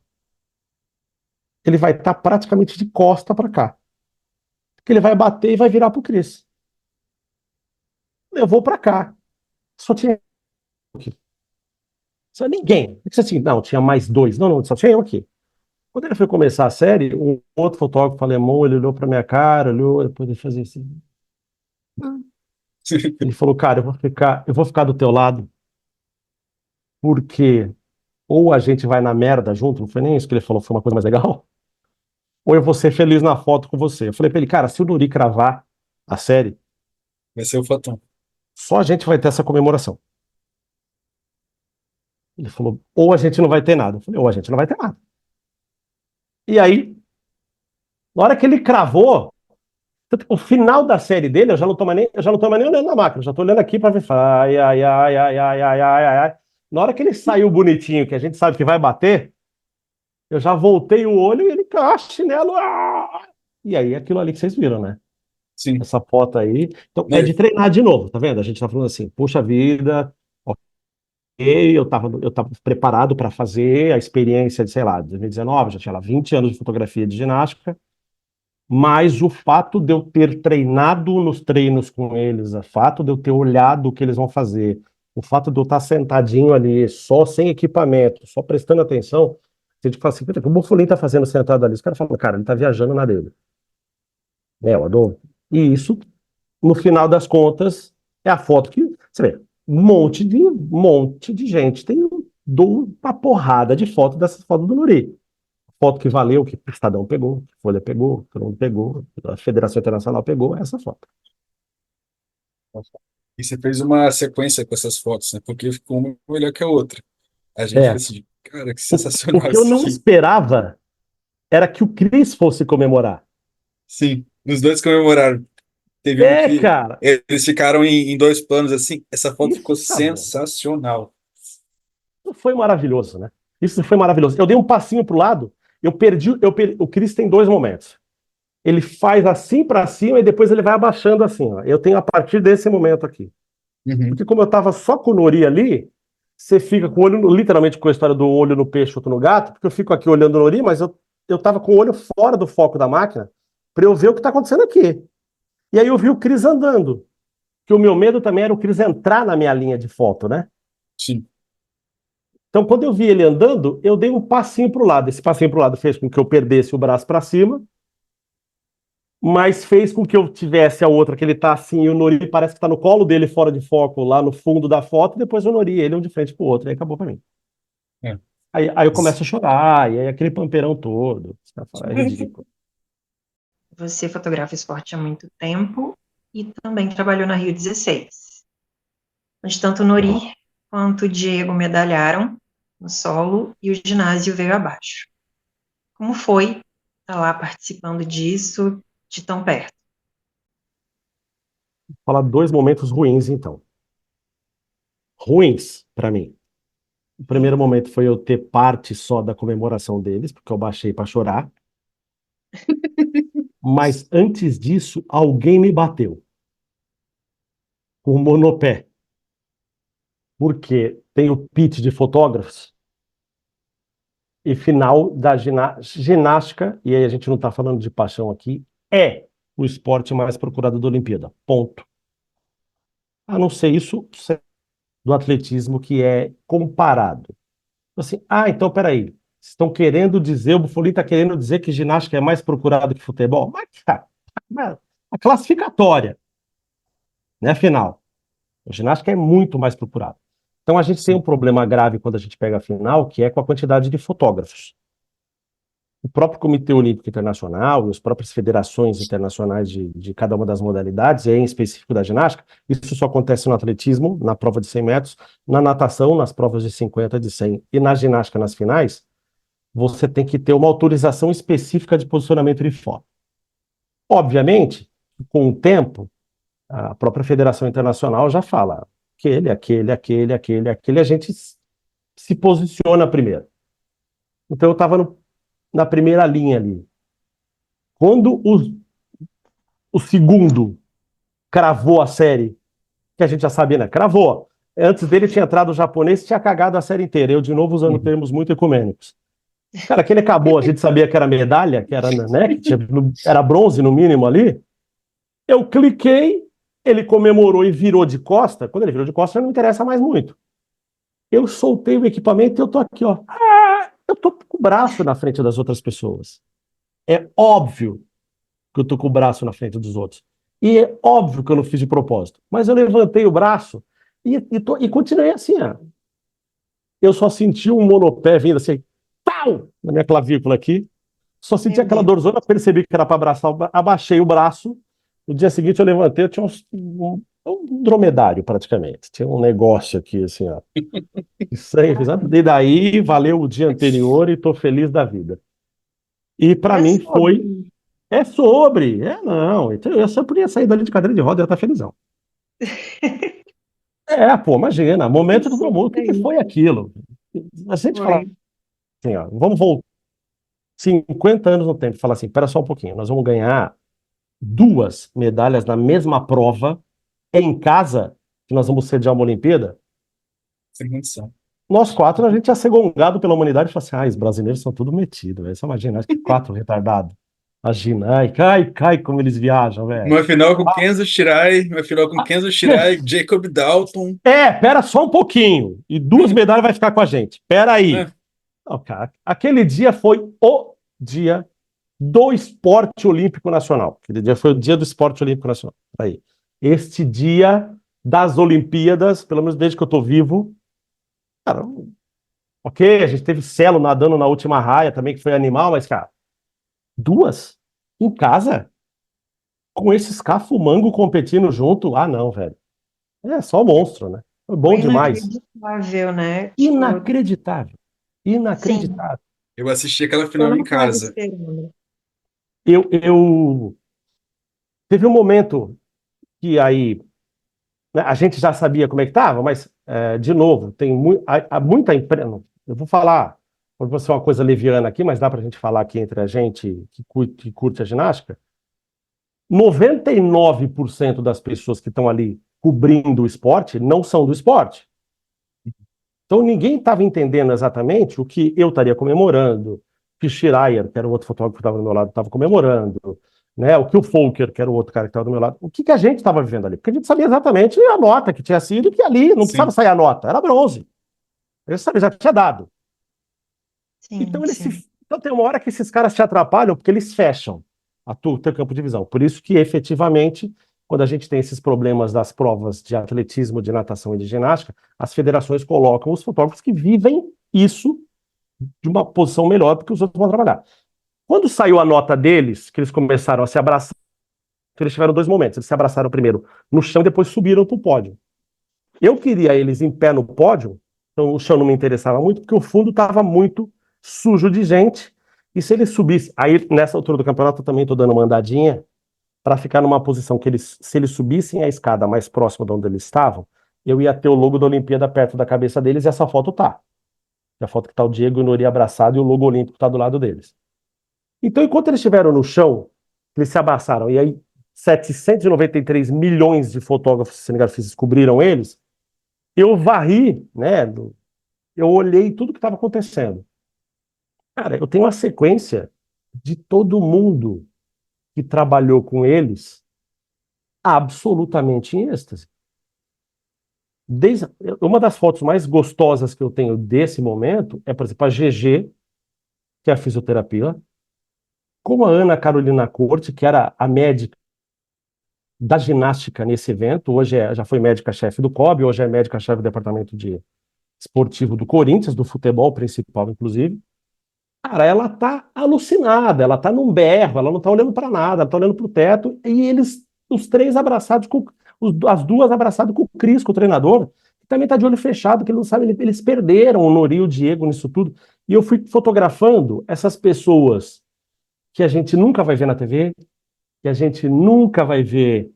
ele vai estar praticamente de costa para cá. Porque ele vai bater e vai virar pro Cris. Eu vou para cá. Só tinha aqui. Só ninguém. Eu disse assim, não, tinha mais dois. Não, não, só tinha eu aqui. Quando ele foi começar a série, um outro fotógrafo alemão, ele olhou pra minha cara, olhou, depois ele fazia assim. Ele falou, cara, eu vou ficar do teu lado, porque ou a gente vai na merda junto, não foi nem isso que ele falou, foi uma coisa mais legal, ou eu vou ser feliz na foto com você. Eu falei pra ele, cara, se o Nuri cravar a série, Vai ser o Fatão. só a gente vai ter essa comemoração. Ele falou, ou a gente não vai ter nada. Eu falei, ou a gente não vai ter nada. E aí, na hora que ele cravou, o final da série dele, eu já não tô mais nem olhando na máquina, eu já tô olhando aqui para ver, ai, ai, ai, ai, ai, ai, ai, ai, ai. Na hora que ele saiu bonitinho, que a gente sabe que vai bater, eu já voltei o olho e ele, chinelo, ah! E aí, aquilo ali que vocês viram, né? Sim. Essa foto aí. Então, é Né? de treinar de novo, tá vendo? A gente tá falando assim, puxa vida, ok, eu tava preparado para fazer a experiência de, sei lá, 2019, já tinha lá 20 anos de fotografia de ginástica. Mas o fato de eu ter treinado nos treinos com eles, o fato de eu ter olhado o que eles vão fazer, o fato de eu estar sentadinho ali, só sem equipamento, só prestando atenção, a gente fala assim, "Puta, o que o Bufolim está fazendo sentado ali?" Os caras falam, cara, ele está viajando na dele. Né, eu adoro. E isso, no final das contas, é a foto que, você vê, um monte de gente tem uma porrada de foto dessas fotos do Nuri. Foto que valeu, que o Estadão pegou, que Folha pegou, todo mundo pegou, a Federação Internacional pegou, é essa foto. E você fez uma sequência com essas fotos, né? Porque ficou uma melhor que a outra. A gente fica É. assim, cara, que O sensacional que eu isso não aqui. esperava era que o Cris fosse comemorar. Sim, os dois comemoraram. Teve um É, que cara, eles ficaram em dois planos assim. Essa foto ficou isso, mano, sensacional. isso foi maravilhoso, né? Isso foi maravilhoso. Eu dei um passinho pro lado, o Cris tem dois momentos. Ele faz assim para cima e depois ele vai abaixando assim, ó. Eu tenho a partir desse momento aqui. Uhum. Porque como eu tava só com o Nori ali, você fica com o olho, literalmente com a história do olho no peixe, outro no gato, porque eu fico aqui olhando o Nori, mas eu tava com o olho fora do foco da máquina para eu ver o que tá acontecendo aqui. E aí eu vi o Cris andando, que o meu medo também era o Cris entrar na minha linha de foto, né? Sim. Então, quando eu vi ele andando, eu dei um passinho pro lado. Esse passinho pro lado fez com que eu perdesse o braço para cima, mas fez com que eu tivesse a outra, que ele tá assim, e o Nori parece que tá no colo dele, fora de foco, lá no fundo da foto, e depois o Nori, ele um de frente pro outro, e aí acabou pra mim. É. Aí eu começo a chorar, e aí aquele pampeirão todo. Os caras falam, é ridículo. Você fotografa esporte há muito tempo e também trabalhou na Rio 16, onde tanto o Nori quanto o Diego medalharam no solo e o ginásio veio abaixo. Como foi estar lá participando disso de tão perto? Vou falar dois momentos ruins, então. ruins para mim. O primeiro momento foi eu ter parte só da comemoração deles, porque eu baixei para chorar. Mas antes disso, alguém me bateu com o monopé. Porque tem o pitch de fotógrafos e final da ginástica, e aí a gente não está falando de paixão aqui, é o esporte mais procurado da Olimpíada. Ponto. A não ser isso do atletismo que é comparado. Assim, então peraí, vocês estão querendo dizer, o Buffoni está querendo dizer que ginástica é mais procurado que futebol? Mas, cara, a classificatória, né, final. A ginástica é muito mais procurada. Então a gente tem um problema grave quando a gente pega a final, que é com a quantidade de fotógrafos. O próprio Comitê Olímpico Internacional e as próprias federações internacionais de cada uma das modalidades, e em específico da ginástica, isso só acontece no atletismo, na prova de 100 metros, na natação, nas provas de 50, de 100, e na ginástica, nas finais, você tem que ter uma autorização específica de posicionamento de foto. Obviamente, com o tempo, a própria Federação Internacional já fala aquele, a gente se posiciona primeiro. Então eu estava na primeira linha ali. Quando o segundo cravou a série, que a gente já sabia, né? Cravou. Antes dele tinha entrado o japonês e tinha cagado a série inteira. Eu, de novo, usando termos muito ecumênicos. Cara, que ele acabou, a gente sabia que era medalha, que era, né, era bronze no mínimo ali. Eu cliquei, ele comemorou e virou de costa. Quando ele virou de costa, já não me interessa mais muito. Eu soltei o equipamento e eu tô aqui, ó. Eu tô com o braço na frente das outras pessoas. É óbvio que eu tô com o braço na frente dos outros. E é óbvio que eu não fiz de propósito. Mas eu levantei o braço e continuei assim, ó. Eu só senti um monopé vindo assim, pau, na minha clavícula aqui. Só senti aquela dorzona, percebi que era para abraçar, abaixei o braço. No dia seguinte eu levantei, eu tinha um dromedário praticamente. Tinha um negócio aqui, assim, ó. E daí valeu o dia anterior e tô feliz da vida. E para mim foi. Não. Então, eu só podia sair dali de cadeira de roda e eu estar felizão. Pô, imagina, momento do mundo. O que foi aquilo? A gente fala assim, ó, vamos voltar 50 anos no tempo e falar assim, espera só um pouquinho, nós vamos ganhar 2 medalhas na mesma prova em casa, que nós vamos sediar uma Olimpíada. Sem condição. Nós 4, a gente ia ser gongado pela humanidade e falar assim, os brasileiros são tudo metidos, velho. Você imagina, acho que 4 retardados. Imagina, cai como eles viajam, velho. Uma final com Kenzo Shirai, Jacob Dalton. Pera só um pouquinho. E 2 medalhas vai ficar com a gente. Pera aí. Não, cara, aquele dia foi o dia do esporte olímpico nacional. Aquele dia foi o dia do esporte olímpico nacional. Aí. Este dia das Olimpíadas, pelo menos desde que eu tô vivo, cara, ok, a gente teve Celo nadando na última raia também, que foi animal, mas, cara, 2 em casa, com esses cafumango competindo junto, não, velho. É só monstro, né? Foi bom demais. Inacreditável, né? Inacreditável. Sim. Eu assisti aquela final em casa. Teve um momento que aí, né, a gente já sabia como é que estava, mas, de novo, tem muita empresa. Eu vou falar, vou ser uma coisa leviana aqui, mas dá para a gente falar aqui entre a gente que curte a ginástica. 99% das pessoas que estão ali cobrindo o esporte não são do esporte. Então ninguém estava entendendo exatamente o que eu estaria comemorando, que Schreier, que era o outro fotógrafo que estava do meu lado, estava comemorando, né? O que o Volker, que era o outro cara que estava do meu lado, o que a gente estava vivendo ali. Porque a gente sabia exatamente a nota que tinha sido, que ali não precisava sair a nota, era bronze. Eu sabia, já tinha dado. Então tem uma hora que esses caras te atrapalham porque eles fecham o teu campo de visão. Por isso que, efetivamente, quando a gente tem esses problemas das provas de atletismo, de natação e de ginástica, as federações colocam os fotógrafos que vivem isso de uma posição melhor do que os outros vão trabalhar. Quando saiu a nota deles, que eles começaram a se abraçar, eles tiveram 2 momentos. Eles se abraçaram primeiro no chão e depois subiram para o pódio. Eu queria eles em pé no pódio, então o chão não me interessava muito, porque o fundo estava muito sujo de gente. E se eles subissem, aí nessa altura do campeonato eu também estou dando uma andadinha para ficar numa posição que se eles subissem a escada mais próxima de onde eles estavam, eu ia ter o logo da Olimpíada perto da cabeça deles, e essa foto tá. É a foto que tá o Diego e o Nori abraçado e o logo olímpico tá do lado deles. Então, enquanto eles estiveram no chão, eles se abraçaram, e aí 793 milhões de fotógrafos cinegrafistas descobriram eles, eu varri, né? Eu olhei tudo que estava acontecendo. Cara, eu tenho uma sequência de todo mundo que trabalhou com eles absolutamente em êxtase. Desde, uma das fotos mais gostosas que eu tenho desse momento é, por exemplo, a GG, que é a fisioterapia, com a Ana Carolina Corte, que era a médica da ginástica nesse evento. Hoje já foi médica-chefe do COB, hoje é médica-chefe do departamento de esportivo do Corinthians, do futebol principal, inclusive. Cara, ela tá alucinada, ela tá num berro, ela não tá olhando para nada, ela tá olhando pro teto, e eles, os três abraçados, as duas abraçadas com o Cris, com o treinador, que também tá de olho fechado, que ele não sabe, eles perderam o Nori e o Diego nisso tudo. E eu fui fotografando essas pessoas que a gente nunca vai ver na TV, que a gente nunca vai ver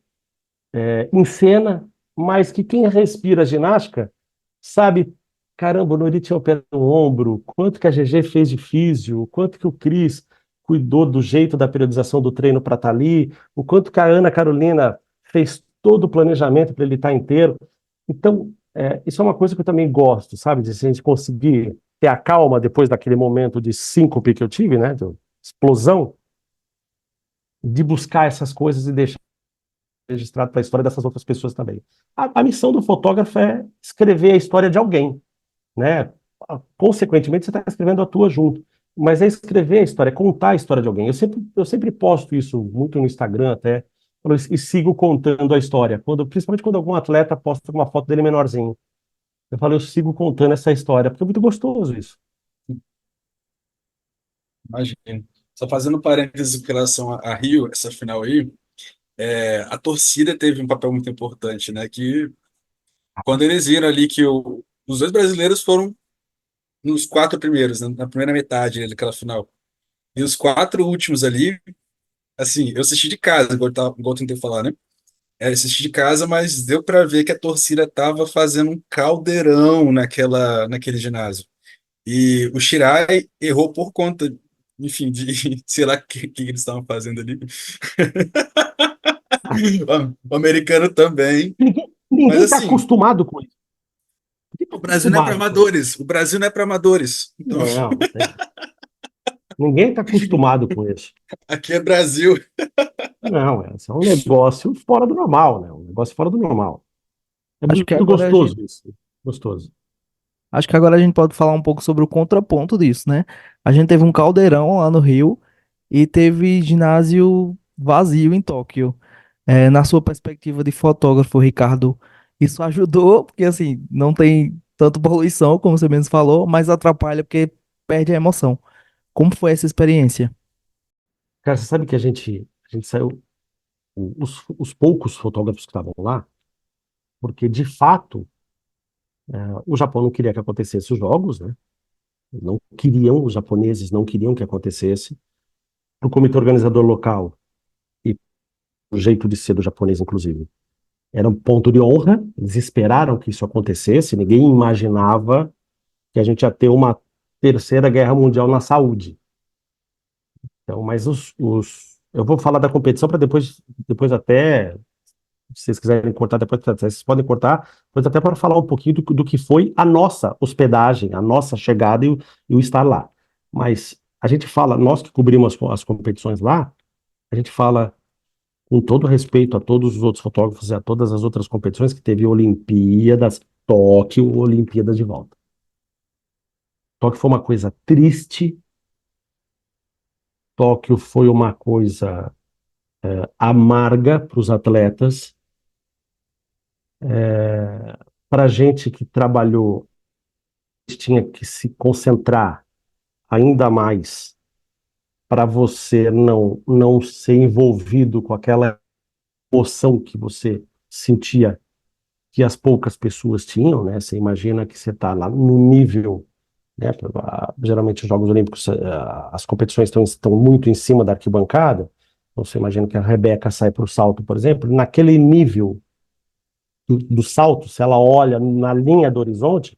em cena, mas que quem respira ginástica sabe, caramba, o Nori tinha operado no ombro, quanto que a GG fez de físio, quanto que o Cris cuidou do jeito da periodização do treino para estar ali, o quanto que a Ana Carolina fez todo o planejamento para ele estar inteiro. Então, isso é uma coisa que eu também gosto, sabe, de a gente conseguir ter a calma depois daquele momento de síncope que eu tive, né, de explosão, de buscar essas coisas e deixar registrado para a história dessas outras pessoas também. A missão do fotógrafo é escrever a história de alguém, né? Consequentemente, você está escrevendo a tua junto. Mas é escrever a história, é contar a história de alguém. Eu sempre posto isso muito no Instagram até, e sigo contando a história. Principalmente quando algum atleta posta uma foto dele menorzinho. Eu falo, eu sigo contando essa história, porque é muito gostoso isso. Imagino. Só fazendo parênteses com relação a Rio, essa final aí, a torcida teve um papel muito importante, né? Que quando eles viram ali que os dois brasileiros foram nos quatro primeiros, né, na primeira metade ali daquela final. E os quatro últimos ali, assim, eu assisti de casa, igual eu tentei falar, né? Eu assisti de casa, mas deu para ver que a torcida tava fazendo um caldeirão naquele ginásio. E o Shirai errou por conta, enfim, de sei lá o que eles estavam fazendo ali. O americano também. Mas Ninguém está assim, acostumado com isso. Ninguém está o Brasil não é para acostumado com isso. amadores. O Brasil não é para amadores. Então, Não, ninguém está acostumado com isso. aqui é Brasil. Ah, Não, é um negócio fora do normal, né? Um negócio fora do normal. É Acho que muito agora a gostoso gente, isso. Gostoso. acho que agora a gente pode falar um pouco sobre o contraponto disso, né? A gente teve um caldeirão lá no Rio e teve ginásio vazio em Tóquio. Na sua perspectiva de fotógrafo, Ricardo, isso ajudou, porque assim, não tem tanto poluição, como você mesmo falou, mas atrapalha porque perde a emoção. Como foi essa experiência? Cara, você sabe que a gente saiu, os poucos fotógrafos que estavam lá, porque de fato o Japão não queria que acontecesse os jogos, né? Não queriam, os japoneses não queriam que acontecesse. O comitê organizador local, e o jeito de ser do japonês, inclusive, era um ponto de honra, eles esperaram que isso acontecesse, ninguém imaginava que a gente ia ter uma terceira guerra mundial na saúde. Então, mas eu vou falar da competição para depois até, se vocês quiserem cortar, depois vocês podem cortar, depois até para falar um pouquinho do que foi a nossa hospedagem, a nossa chegada e o estar lá. Mas a gente fala, nós que cobrimos as competições lá, a gente fala com todo respeito a todos os outros fotógrafos e a todas as outras competições que teve Olimpíadas, Tóquio, Olimpíadas de volta. Tóquio foi uma coisa triste, Tóquio foi uma coisa amarga para os atletas, para a gente que trabalhou, a gente tinha que se concentrar ainda mais para você não ser envolvido com aquela emoção que você sentia que as poucas pessoas tinham, né? Você imagina que você está lá no nível, né? Geralmente os Jogos Olímpicos, as competições estão muito em cima da arquibancada. Então você imagina que a Rebeca sai para o salto, por exemplo, naquele nível do salto, se ela olha na linha do horizonte,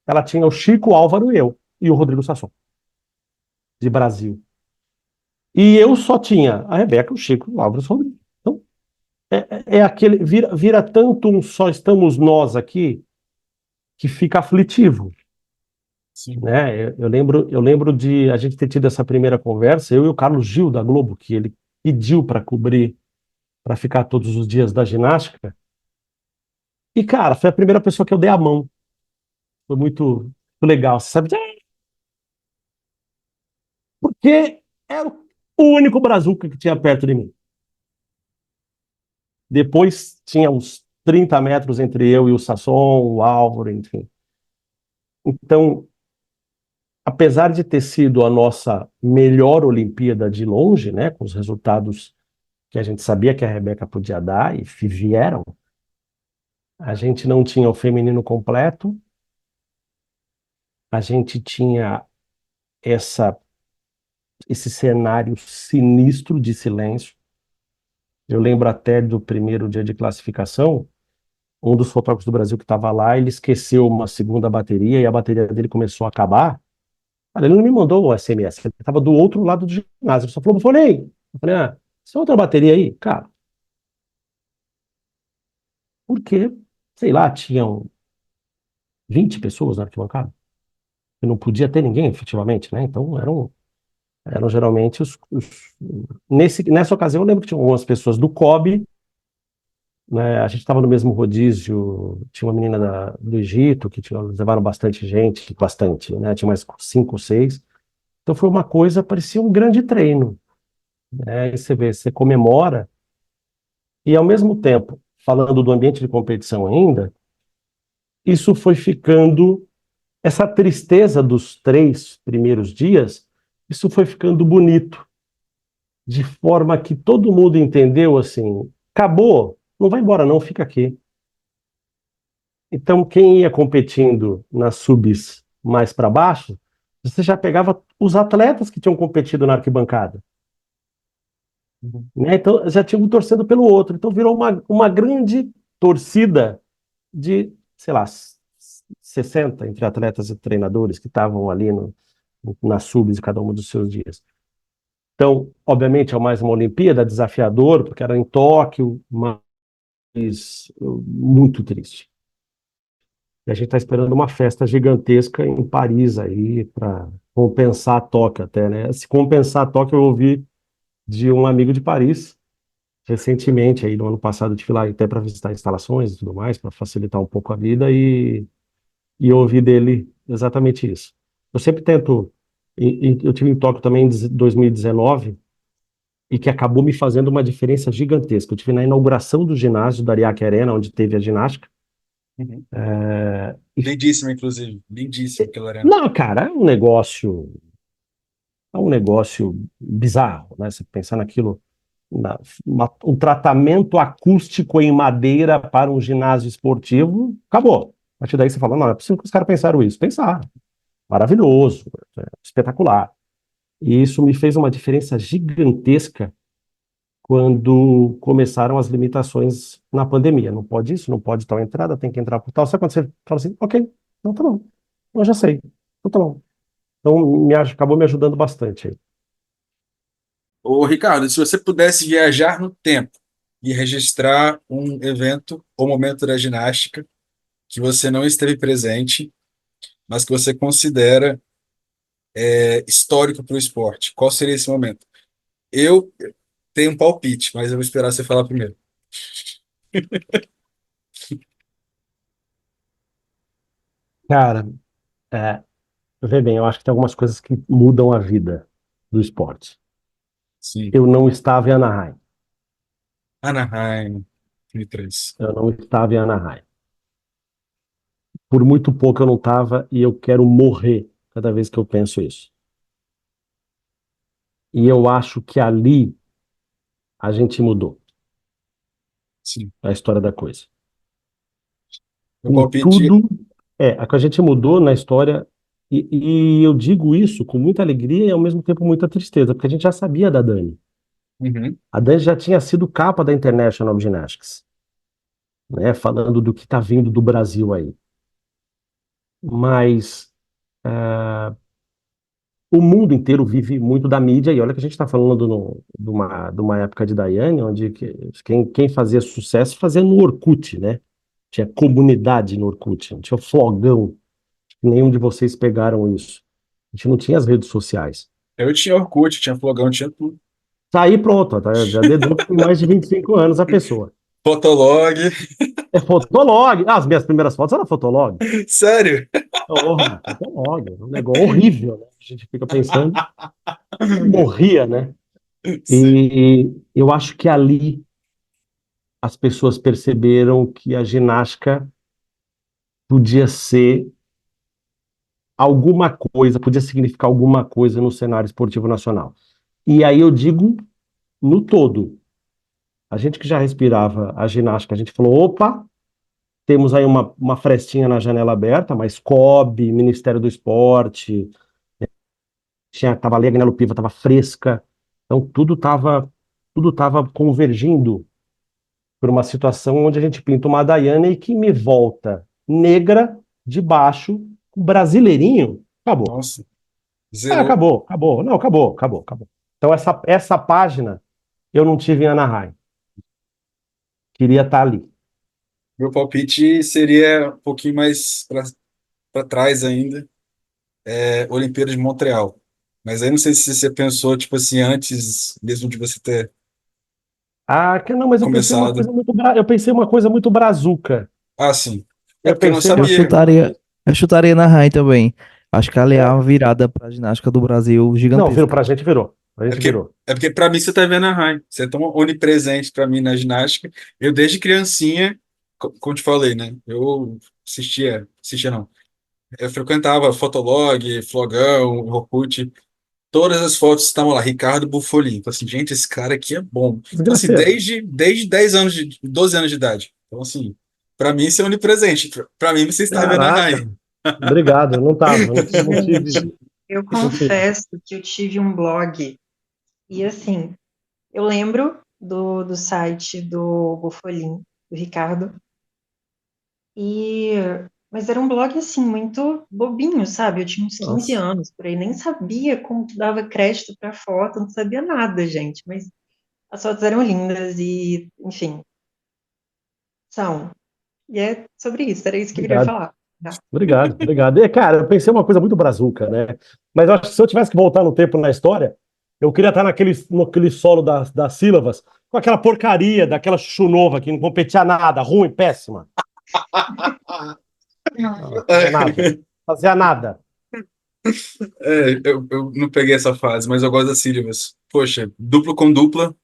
ela tinha o Chico, o Álvaro e o Rodrigo Sasson, de Brasil. E eu só tinha a Rebeca, o Chico, o Álvaro e o Rodrigo. Então, é aquele, vira tanto um só estamos nós aqui, que fica aflitivo, Sim. né? Eu lembro de a gente ter tido essa primeira conversa, eu e o Carlos Gil, da Globo, que ele pediu para cobrir, para ficar todos os dias da ginástica. E, cara, foi a primeira pessoa que eu dei a mão. Foi muito legal, você sabe? Porque era o único brazuca que tinha perto de mim. Depois tinha uns 30 metros entre eu e o Sasson, o Álvaro, enfim. Então, apesar de ter sido a nossa melhor Olimpíada de longe, né, com os resultados que a gente sabia que a Rebeca podia dar e vieram, a gente não tinha o feminino completo, a gente tinha essa, esse cenário sinistro de silêncio. Eu lembro até do primeiro dia de classificação, um dos fotógrafos do Brasil que estava lá, ele esqueceu uma segunda bateria e a bateria dele começou a acabar. Cara, ele não me mandou o SMS, ele estava do outro lado do ginásio. Ele só falou, Bufonei. Eu falei, você tem outra bateria aí? Cara, porque, sei lá, tinham 20 pessoas na arquibancada. E não podia ter ninguém, efetivamente, né? Então, eram geralmente nessa ocasião, eu lembro que tinha algumas pessoas do COB, né? A gente estava no mesmo rodízio, tinha uma menina do Egito, levaram bastante, né? Tinha mais 5 ou 6. Então foi uma coisa, parecia um grande treino, né? E você vê, você comemora, e ao mesmo tempo, falando do ambiente de competição ainda, isso foi ficando, essa tristeza dos 3 primeiros dias, isso foi ficando bonito, de forma que todo mundo entendeu assim, acabou, não vai embora não, fica aqui. Então, quem ia competindo nas subs mais para baixo, você já pegava os atletas que tinham competido na arquibancada, né? Então, já tinham um torcendo pelo outro. Então, virou uma grande torcida de, sei lá, 60 entre atletas e treinadores que estavam ali nas subs de cada um dos seus dias. Então, obviamente, é mais uma Olimpíada desafiador, porque era em Tóquio, mas muito triste. E a gente está esperando uma festa gigantesca em Paris aí, para compensar a Tóquio até, né? Se compensar a Tóquio, eu ouvi de um amigo de Paris, recentemente, aí no ano passado, eu estive lá até para visitar instalações e tudo mais, para facilitar um pouco a vida, e eu ouvi dele exatamente isso. Eu sempre tento, eu tive em Tóquio também em 2019, e que acabou me fazendo uma diferença gigantesca. Eu tive na inauguração do ginásio da Ariake Arena, onde teve a ginástica. Uhum. E Lindíssimo, inclusive. Lindíssimo aquela arena. não, cara, é um negócio bizarro, né? Você pensar naquilo, um tratamento acústico em madeira para um ginásio esportivo, acabou. A partir daí você fala, não, é possível que os caras pensaram isso. Pensaram. Maravilhoso, espetacular. E isso me fez uma diferença gigantesca quando começaram as limitações na pandemia. Não pode isso, não pode tal entrada, tem que entrar por tal. Sabe quando você fala assim, ok, então tá bom, eu já sei, então tá bom. Então acabou me ajudando bastante aí. Ô, Ricardo, se você pudesse viajar no tempo e registrar um evento ou momento da ginástica que você não esteve presente, mas que você considera histórico para o esporte, qual seria esse momento? Eu tenho um palpite, mas eu vou esperar você falar primeiro. Cara, vê bem, eu acho que tem algumas coisas que mudam a vida do esporte. Sim. Eu não estava em Anaheim. Anaheim, 2003. Eu não estava em Anaheim. Por muito pouco eu não estava e eu quero morrer cada vez que eu penso isso. E eu acho que ali a gente mudou Sim. a história da coisa. Meu Com palpite, tudo, a que a gente mudou na história, e eu digo isso com muita alegria e ao mesmo tempo muita tristeza, porque a gente já sabia da Dani. uhum, A Dani já tinha sido capa da International Gymnastics. né, falando do que está vindo do Brasil aí. Mas o mundo inteiro vive muito da mídia, e olha que a gente está falando de uma época de Daiane, onde quem fazia sucesso fazia no Orkut, né? Tinha comunidade no Orkut, não tinha flogão, nenhum de vocês pegaram isso. A gente não tinha as redes sociais. Eu tinha Orkut, tinha Flogão, tinha tudo. Tá aí pronto, tá? Já deduzo que tem mais de 25 anos a pessoa. Fotolog. É Fotolog. Ah, as minhas primeiras fotos eram Fotolog. Sério? Porra, Fotolog. É um negócio horrível, né? A gente fica pensando, morria, né? Sim. E eu acho que ali as pessoas perceberam que a ginástica podia ser alguma coisa, podia significar alguma coisa no cenário esportivo nacional. E aí eu digo no todo. A gente que já respirava a ginástica, a gente falou, opa, temos aí uma frestinha na janela aberta, mas COB, Ministério do Esporte, tava ali a Agnello Piva, estava fresca, então tudo tava convergindo por uma situação onde a gente pinta uma Daiane que me volta negra, de baixo, brasileirinho, acabou. Nossa, Ah, zerou. acabou. Não, acabou. Então essa página eu não tive em Anaheim. Queria estar ali. Meu palpite seria um pouquinho mais para trás ainda, Olimpíadas de Montreal. Mas aí não sei se você pensou, tipo assim, antes mesmo de você ter Ah, não, mas começado. eu pensei uma coisa muito brazuca. Ah, sim. É Eu porque eu não pensei Eu uma sabia. chutaria, eu chutaria na Rai também. Acho que ali é uma virada para a ginástica do Brasil Não, virou gigantesca. pra gente, virou. A É gente porque, virou. é porque para mim você tá vendo a Rai. Você é tão onipresente para mim na ginástica. Eu desde criancinha, como te falei, né? Eu assistia não. Eu frequentava Fotolog, Flogão, Orkut. Todas as fotos estavam lá, Ricardo Buffolin. Então, assim, gente, esse cara aqui é bom. Então, assim, Desgraceiro. desde 10 anos, 12 anos de idade. Então, assim, para mim isso é onipresente. Para mim você está vendo a Caraca. Rai. Obrigado, eu não tava. Eu não tive. Gente, eu Não tive. confesso que eu tive um blog e assim, eu lembro do site do Bufolin, do Ricardo, e mas era um blog assim muito bobinho, sabe? Eu tinha uns 15 Nossa. anos por aí, nem sabia como que dava crédito para foto, não sabia nada, gente, mas as fotos eram lindas e, enfim, são. E é sobre isso, era isso que eu queria Obrigado. falar. Tá? Obrigado. E, cara, eu pensei uma coisa muito brazuca, né? Mas eu acho que se eu tivesse que voltar no tempo na história, eu queria estar naquele solo das sílabas, com aquela porcaria daquela chuchu nova que não competia nada, ruim, péssima. Não fazia nada. Fazia nada. Eu não peguei essa fase, mas eu gosto das sílabas. Poxa, duplo com dupla.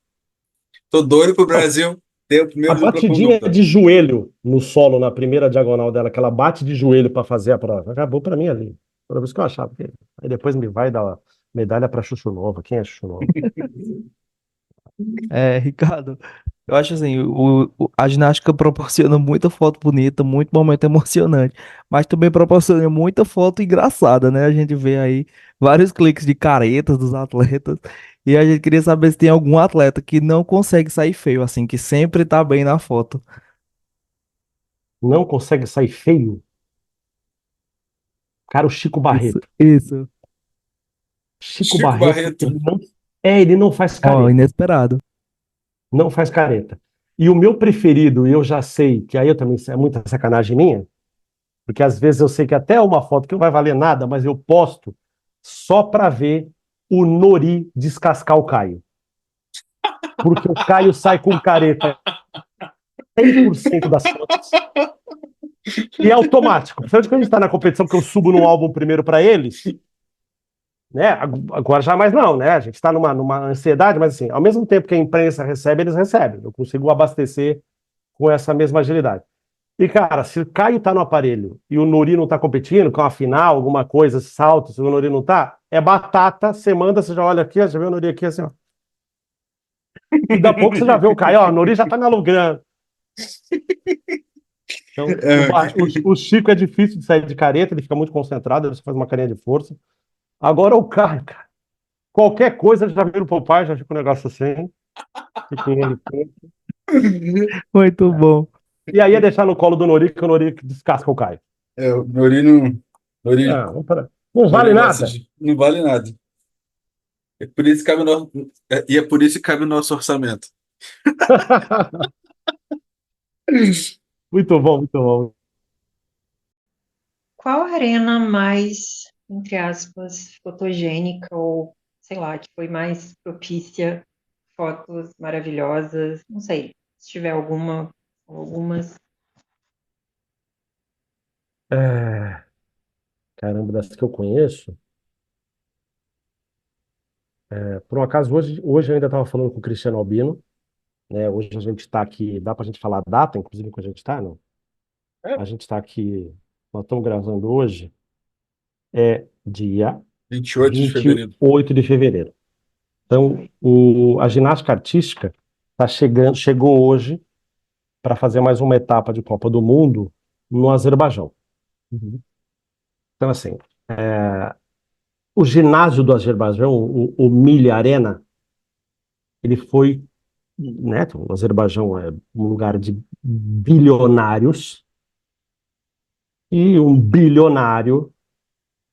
Tô doido pro Não, Brasil ter o a primeiro dupla com batidinha dupla. de joelho no solo, na primeira diagonal dela, que ela bate de joelho para fazer a prova, acabou para mim ali. Por isso que eu achava. Aí depois me vai dar medalha para Chuchu Nova. Quem é Chuchu Nova? É, Ricardo, eu acho assim, a ginástica proporciona muita foto bonita, muito momento emocionante, mas também proporciona muita foto engraçada, né? A gente vê aí vários cliques de caretas dos atletas, e a gente queria saber se tem algum atleta que não consegue sair feio, assim, que sempre tá bem na foto. Não consegue sair feio? Cara, o Chico Isso, Barreto. isso. Chico Chico Barreto, Barreto. ele não faz Ó, careta. inesperado. Não faz careta. E o meu preferido, e eu já sei que aí eu também é muita sacanagem minha, porque às vezes eu sei que até uma foto que não vai valer nada, mas eu posto só para ver o Nori descascar o Caio. Porque o Caio sai com careta 100% das fotos e é automático. Principalmente quando a gente está na competição, que eu subo num álbum primeiro para eles, né? Agora já mais não, né? A gente está numa ansiedade, mas assim, ao mesmo tempo que a imprensa recebe, eles recebem. Eu consigo abastecer com essa mesma agilidade. E, cara, se o Caio tá no aparelho e o Nori não tá competindo, com a final, alguma coisa, salto, se o Nori não tá, é batata, você manda, você já olha aqui, ó, já vê o Nori aqui assim, ó. E daqui a pouco você já vê o Caio, ó, o Nori já tá me alugando. Então, o Chico é difícil de sair de careta, ele fica muito concentrado, ele só faz uma carinha de força. Agora o Caio, cara, qualquer coisa ele já vira o Popeye, já fica um negócio assim, fica ele. Muito bom. E aí ia deixar no colo do Nori, que o Nori descasca o Caio. O Nori não, Nori, Ah, não vale Nori gosta nada. de. Não vale nada. É por isso que cabe no, e é por isso que cabe o nosso orçamento. Muito bom, muito bom. Qual a arena mais, entre aspas, fotogênica ou, sei lá, que foi mais propícia, fotos maravilhosas? Não sei, se tiver alguma ou algumas. É, caramba, das que eu conheço. Por um acaso, hoje eu ainda estava falando com o Cristiano Albino, né? Hoje a gente está aqui, dá para a gente falar a data, inclusive, que a gente está, não? É, A gente está aqui, nós estamos gravando hoje, é dia 28 de vinte e fevereiro. oito de fevereiro. Então, a ginástica artística chegou hoje para fazer mais uma etapa de Copa do Mundo no Azerbaijão. Uhum. Então, assim, o ginásio do Azerbaijão, o Milli Arena, ele foi, né, o Azerbaijão é um lugar de bilionários, e um bilionário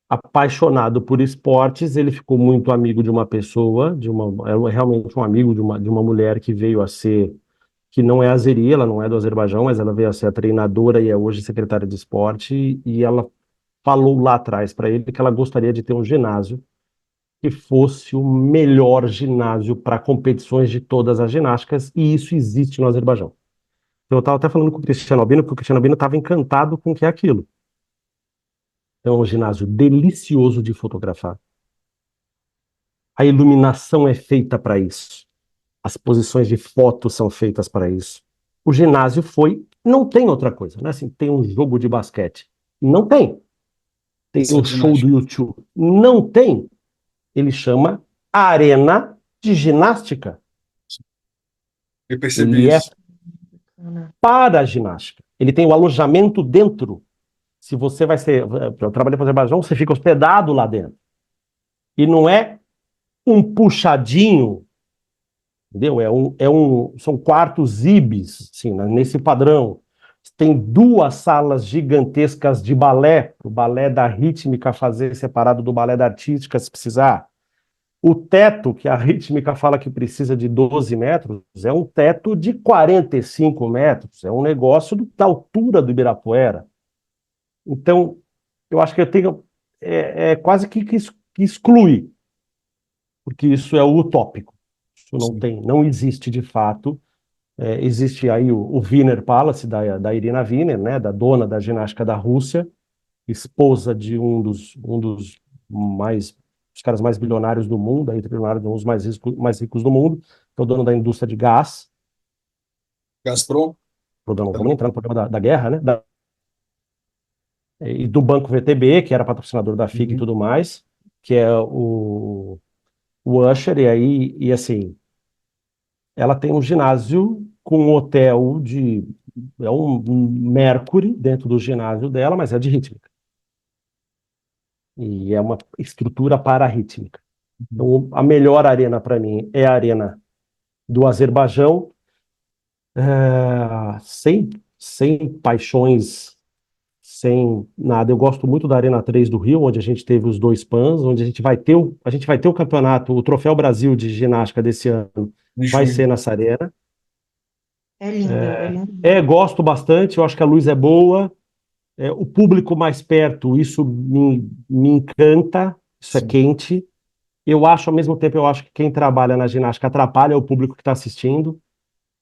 apaixonado por esportes, ele ficou muito amigo de uma pessoa, era realmente um amigo de uma mulher que veio a ser, que não é azeri, ela não é do Azerbaijão, mas ela veio a ser a treinadora e é hoje secretária de esporte, e ela falou lá atrás para ele que ela gostaria de ter um ginásio que fosse o melhor ginásio para competições de todas as ginásticas, e isso existe no Azerbaijão. Então, eu estava até falando com o Cristiano Albino, porque o Cristiano Albino estava encantado com o que é aquilo. Então, é um ginásio delicioso de fotografar. A iluminação é feita para isso. As posições de foto são feitas para isso. O ginásio foi, não tem outra coisa, não é assim, tem um jogo de basquete. Não tem. Tem Só um de show do ginástica. YouTube. Não tem. Ele chama Arena de Ginástica. Eu percebi Ele é isso. Bacana. para a ginástica. Ele tem o alojamento dentro. Se você vai ser, eu trabalhei para o Azerbaijão, você fica hospedado lá dentro. E não é um puxadinho, entendeu? São quartos ibis, assim, né, nesse padrão. Tem duas salas gigantescas de balé, o balé da rítmica fazer separado do balé da artística, se precisar. O teto, que a rítmica fala que precisa de 12 metros, é um teto de 45 metros. É um negócio da altura do Ibirapuera. Então, eu acho que eu tenho. É quase que exclui, porque isso é utópico. Isso não Sim. tem, não existe de fato. Existe aí o Wiener Palace, da Irina Wiener, né, da dona da ginástica da Rússia, esposa de um dos mais, os caras mais bilionários do mundo, aí bilionários, um dos mais ricos do mundo, que é o dono da indústria de gás. Gazprom Não vamos também. entrar no problema da guerra, né? E do Banco VTB, que era patrocinador da FIG e Uhum. tudo mais, que é o Usher, e aí, e assim, ela tem um ginásio com um hotel é um Mercury dentro do ginásio dela, mas é de rítmica. E é uma estrutura para a rítmica. Uhum. Então, a melhor arena para mim é a arena do Azerbaijão, sem paixões, sem nada. Eu gosto muito da Arena 3 do Rio, onde a gente teve os dois PANs, onde a gente vai ter o campeonato, o Troféu Brasil de ginástica desse ano Em vai ser junho. nessa arena. É lindo. Gosto bastante, eu acho que a luz é boa, o público mais perto, isso me encanta, isso é Sim. quente. Ao mesmo tempo, eu acho que quem trabalha na ginástica atrapalha o público que está assistindo.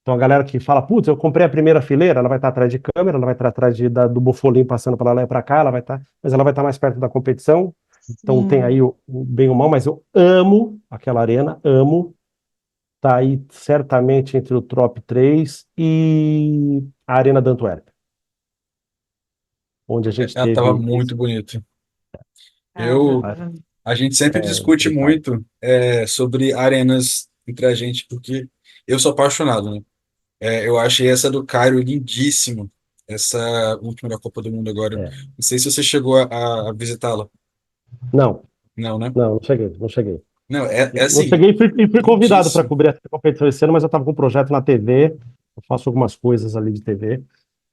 Então, a galera que fala, putz, eu comprei a primeira fileira, ela vai estar atrás de câmera, ela vai estar atrás do Bofolim passando para lá e para cá, mas ela vai estar mais perto da competição. Então, tem Sim. aí o bem e o mal, mas eu amo aquela arena, amo. Tá aí certamente entre o top 3 e a Arena da Antuérpia, onde a gente Ela estava teve muito bonita. Tava, Eu, tava. a gente sempre discute Obrigado. muito sobre arenas entre a gente, porque eu sou apaixonado, né? Eu achei essa do Cairo lindíssima, essa última da Copa do Mundo agora. É. Não sei se você chegou a visitá-la. Não, Não, né? não cheguei, não cheguei. Não, é Não assim, cheguei e fui convidado para lindíssimo. cobrir essa competição esse ano, mas eu estava com um projeto na TV, eu faço algumas coisas ali de TV.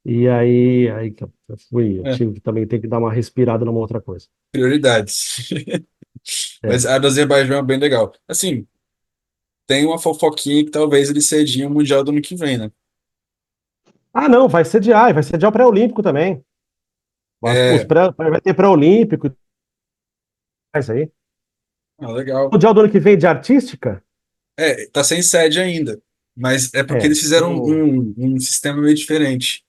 E aí que eu fui, eu É, tive que também ter que dar uma respirada numa outra coisa. prioridades. Mas É. a do Azerbaijão é bem legal. Assim, tem uma fofoquinha que talvez ele cedinha o Mundial do ano que vem, né? Ah, não, vai sediar o pré-olímpico também. É, Vai ter pré-olímpico e tudo mais aí. O legal. Mundial do ano que vem de artística? É, tá sem sede ainda. Mas é porque eles fizeram um sistema meio diferente.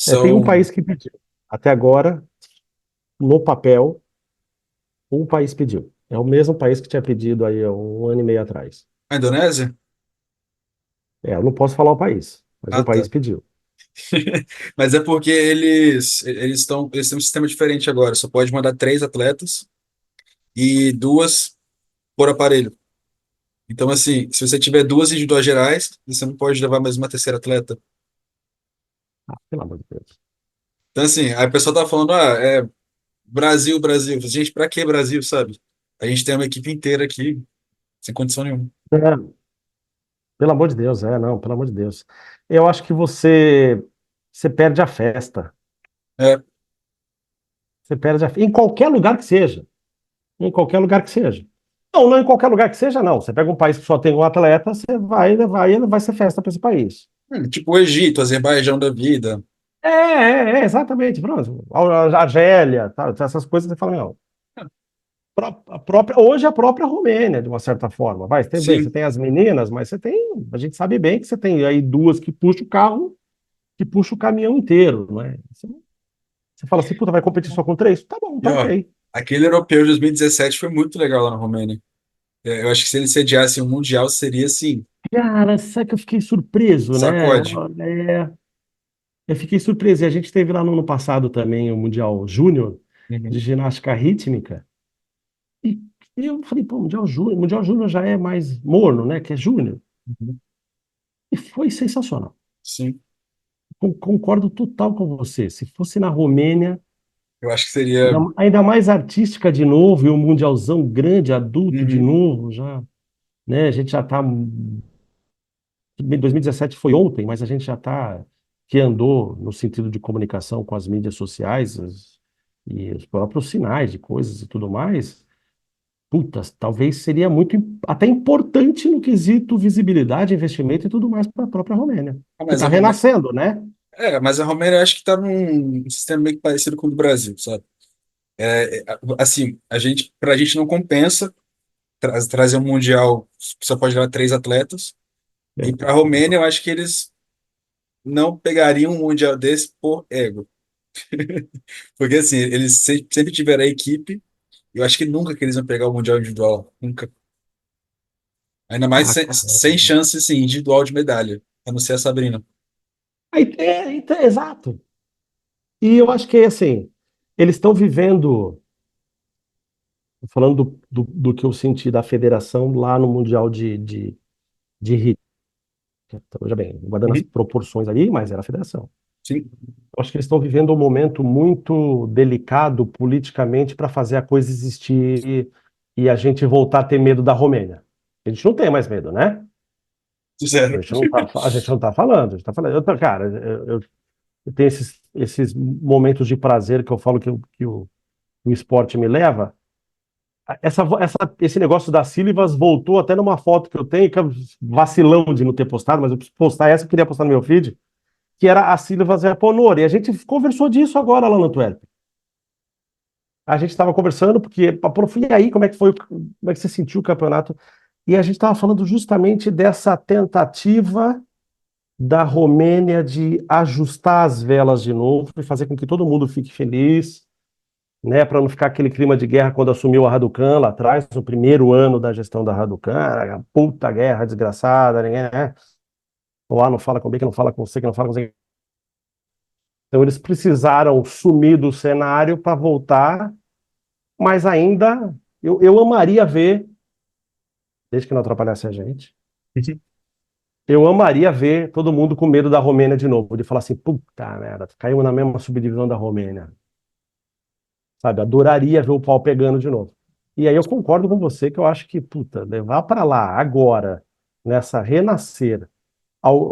Tem um São país que pediu. Até agora, no papel, um país pediu. É o mesmo país que tinha pedido aí há um ano e meio atrás. a Indonésia? Eu não posso falar o país, mas Ah, um tá. país pediu. Mas é porque eles têm um sistema diferente agora. Só pode mandar 3 atletas e 2 por aparelho. Então, assim, se você tiver 2 individuais gerais, você não pode levar mais uma terceira atleta. Pelo amor de Deus. Então, assim, aí o pessoal tá falando, Brasil, Brasil. Gente, pra que Brasil, sabe? A gente tem uma equipe inteira aqui, sem condição nenhuma. É, pelo amor de Deus, não, pelo amor de Deus. Eu acho que você perde a festa. É, Você perde em qualquer lugar que seja. Em qualquer lugar que seja. Não, não em qualquer lugar que seja, não. Você pega um país que só tem um atleta, você vai levar e ele vai ser festa para esse país. tipo o Egito, Azerbaijão da vida. Exatamente. Pronto. A Argélia, tá, essas coisas você fala, não. Hoje a própria Romênia, de uma certa forma. Você Sim. tem as meninas, mas a gente sabe bem que você tem aí duas que puxam o carro, que puxam o caminhão inteiro, não é? Você fala assim, puta, vai competir só com três? Tá bom, E, tá ó, ok. aquele europeu de 2017 foi muito legal lá na Romênia. Eu acho que se eles sediassem o Mundial, seria assim, Cara, sabe que eu fiquei surpreso, né? sacode. Eu fiquei surpreso. E a gente teve lá no ano passado também o Mundial Júnior de Uhum, ginástica rítmica. E eu falei, pô, Mundial Júnior já é mais morno, né? Que é Júnior. uhum. E foi sensacional. Sim, Concordo total com você. Se fosse na Romênia, eu acho que seria. ainda mais artística de novo, e um mundialzão grande, adulto de Uhum, novo, já, né? A gente já tá. 2017 foi ontem, mas a gente já está que andou no sentido de comunicação com as mídias sociais e os próprios sinais de coisas e tudo mais. Putas, talvez seria até importante no quesito visibilidade, investimento e tudo mais para a própria Romênia, que mas está a Romênia. renascendo, né? Mas a Romênia eu acho que tá num sistema meio que parecido com o do Brasil, sabe? Assim, pra gente não compensa trazer um Mundial que só pode levar 3 atletas. E É. para a Romênia, eu acho que eles não pegariam um Mundial desse por ego. Porque assim, eles sempre tiveram a equipe. Eu acho que nunca que eles vão pegar o Mundial individual. Nunca. Ainda mais Ah, sem cara. chance assim, individual de medalha. A não ser a Sabrina. Exato. E eu acho que assim, eles estão vivendo, falando do que eu senti da federação lá no Mundial de então, veja bem, guardando as Uhum. proporções ali, mas era a federação. Sim. Eu acho que eles estão vivendo um momento muito delicado politicamente para fazer a coisa existir e a gente voltar a ter medo da Romênia. A gente não tem mais medo, né? Zero. A gente não tá falando, a gente tá falando. Cara, eu tenho esses momentos de prazer que eu falo que o esporte me leva. Esse negócio das sílabas voltou até numa foto que eu tenho, que é um vacilão de não ter postado, mas eu preciso postar essa, eu queria postar no meu feed, que era a Sílvas Japonor. E a gente conversou disso agora lá no Antuérpia. A gente estava conversando, porque, e aí, como é que foi, como é que você sentiu o campeonato? E a gente estava falando justamente dessa tentativa da Romênia de ajustar as velas de novo e fazer com que todo mundo fique feliz, né, para não ficar aquele clima de guerra quando assumiu a Raducan lá atrás, no primeiro ano da gestão da Raducan, a puta guerra desgraçada, ninguém, né? O A não fala com B, que não fala com C, que não fala com C. Então eles precisaram sumir do cenário para voltar, mas ainda eu amaria ver, desde que não atrapalhasse a gente, eu amaria ver todo mundo com medo da Romênia de novo, de falar assim, puta merda, caiu na mesma subdivisão da Romênia, sabe? Adoraria ver o pau pegando de novo. E aí eu concordo com você que eu acho que, puta, levar para lá agora, nessa renascer,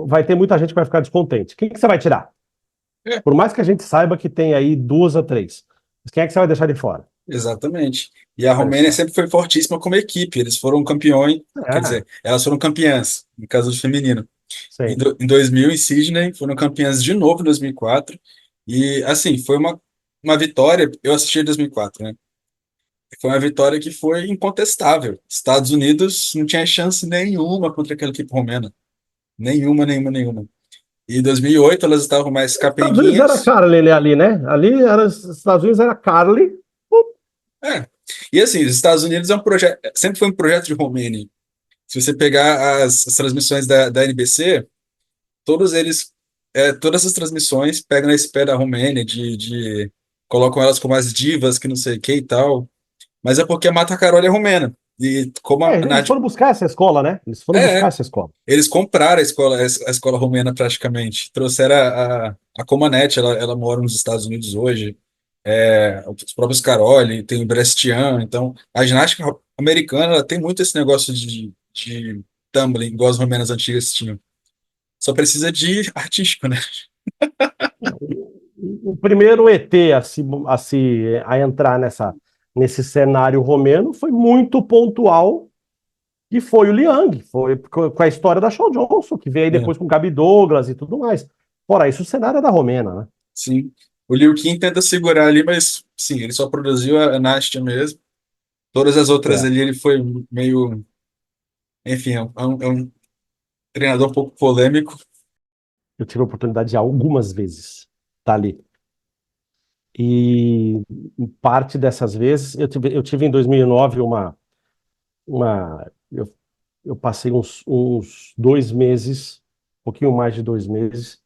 vai ter muita gente que vai ficar descontente. Quem que você vai tirar? Por mais que a gente saiba que tem aí 2 a 3. Mas quem é que você vai deixar de fora? Exatamente. E a Olha Romênia só. sempre foi fortíssima como equipe. Eles foram campeões, quer É, dizer, elas foram campeãs, no caso do feminino. sim. Em 2000, em Sydney, foram campeãs de novo em 2004. E, assim, foi uma vitória. Eu assisti em 2004, né? Foi uma vitória que foi incontestável. Estados Unidos não tinha chance nenhuma contra aquela equipe romena. Nenhuma, nenhuma, nenhuma. E em 2008 elas estavam mais Estados Unidos era capenguinhas. Carly ali, né? Ali era, os Estados Unidos era Carly. É. E assim, os Estados Unidos é um projeto, sempre foi um projeto de Romênia. Se você pegar as transmissões da NBC, todos eles, todas as transmissões pegam esse pé da Romênia, colocam elas como as divas, que não sei o que e tal. Mas é porque a Mata Caroli é romena. E como É, a eles Nádia. foram buscar essa escola, né? Eles foram buscar É, essa escola. eles compraram a escola romena praticamente. Trouxeram a Comaneci, ela mora nos Estados Unidos hoje. Os próprios Caroli, tem o Brestian. Então, a ginástica americana ela tem muito esse negócio de tumbling, igual as romenas antigas tinham. Só precisa de artístico, né? O primeiro ET a entrar nesse cenário romeno foi muito pontual, e foi o Liang, foi com a história da Shawn Johnson, que veio aí É, depois com o Gabi Douglas e tudo mais. Fora isso, o cenário é da Romena, né? sim. O Liu Qin tenta segurar ali, mas sim, ele só produziu a Nastia mesmo. Todas as outras É, ali ele foi meio. Enfim, é um treinador um pouco polêmico. eu tive a oportunidade de algumas vezes estar ali. E em parte dessas vezes, eu tive em 2009 eu passei uns 2 meses, um pouquinho mais de 2 meses,